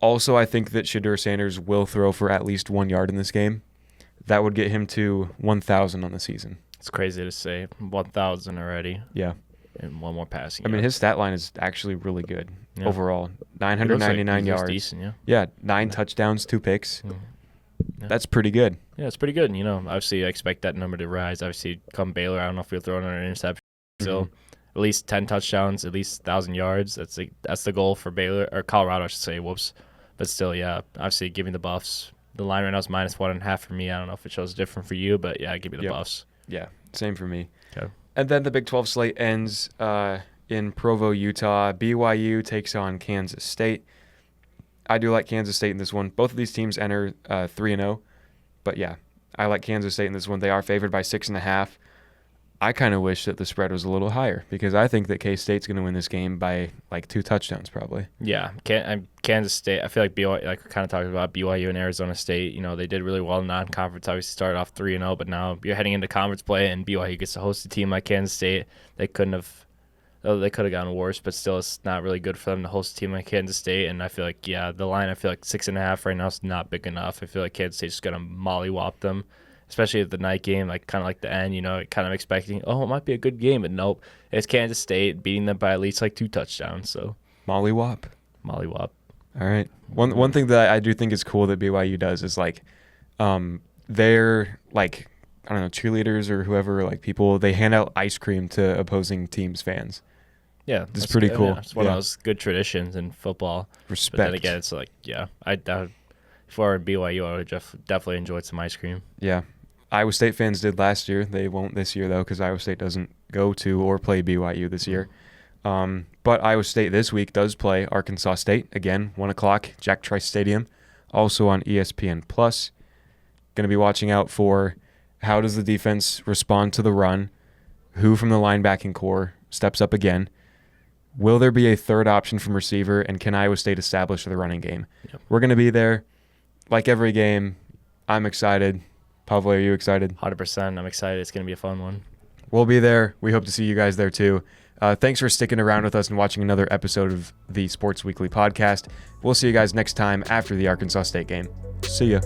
Also, I think that Shador Sanders will throw for at least 1 yard in this game. That would get him to 1,000 on the season. It's crazy to say 1,000 already. Yeah. And one more passing. I mean, his stat line is actually really good overall. 999 yards. Decent, yeah, 9 touchdowns, 2 picks. That's pretty good. Yeah, it's pretty good. Obviously, I expect that number to rise. Obviously, come Baylor, I don't know if we'll throw in an interception. Still, at least 10 touchdowns, at least 1,000 yards. That's the goal for Baylor, or Colorado, I should say. Whoops. But still, yeah, obviously, give me the Buffs. The line right now is -1.5 for me. I don't know if it shows different for you, but yeah, give me the Buffs. Yeah, same for me. Okay. And then the Big 12 slate ends in Provo, Utah. BYU takes on Kansas State. I do like Kansas State in this one. Both of these teams enter 3-0. But yeah, I like Kansas State in this one. They are favored by 6.5. I kind of wish that the spread was a little higher because I think that K-State's going to win this game by like 2 touchdowns probably. Yeah, Kansas State. I feel like BYU, like we kind of talked about BYU and Arizona State. They did really well in non-conference. Obviously started off 3-0, but now you're heading into conference play, and BYU gets to host a team like Kansas State. They could have gotten worse, but still, it's not really good for them to host a team like Kansas State. And I feel like the line. I feel like 6.5 right now is not big enough. I feel like Kansas State's going to mollywop them. Especially at the night game, kind of like the end, kind of expecting, it might be a good game. But nope, it's Kansas State beating them by at least 2 touchdowns. So Mollywop. Mollywop. All right. One thing that I do think is cool that BYU does is they're I don't know, cheerleaders or whoever, people, they hand out ice cream to opposing teams' fans. Yeah, it's pretty cool. Yeah, it's one of those good traditions in football. Respect. But then again, it's if I were in BYU, I would definitely enjoyed some ice cream. Yeah. Iowa State fans did last year. They won't this year, though, because Iowa State doesn't go to or play BYU this year. But Iowa State this week does play Arkansas State. Again, 1 o'clock, Jack Trice Stadium. Also on ESPN+. Going to be watching out for how does the defense respond to the run, who from the linebacking core steps up again, will there be a third option from receiver, and can Iowa State establish the running game? Yep. We're going to be there. like every game, I'm excited. Pavle, are you excited? 100%. I'm excited. It's going to be a fun one. We'll be there. We hope to see you guys there too. Thanks for sticking around with us and watching another episode of the Sports Weekly podcast. We'll see you guys next time after the Arkansas State game. See ya.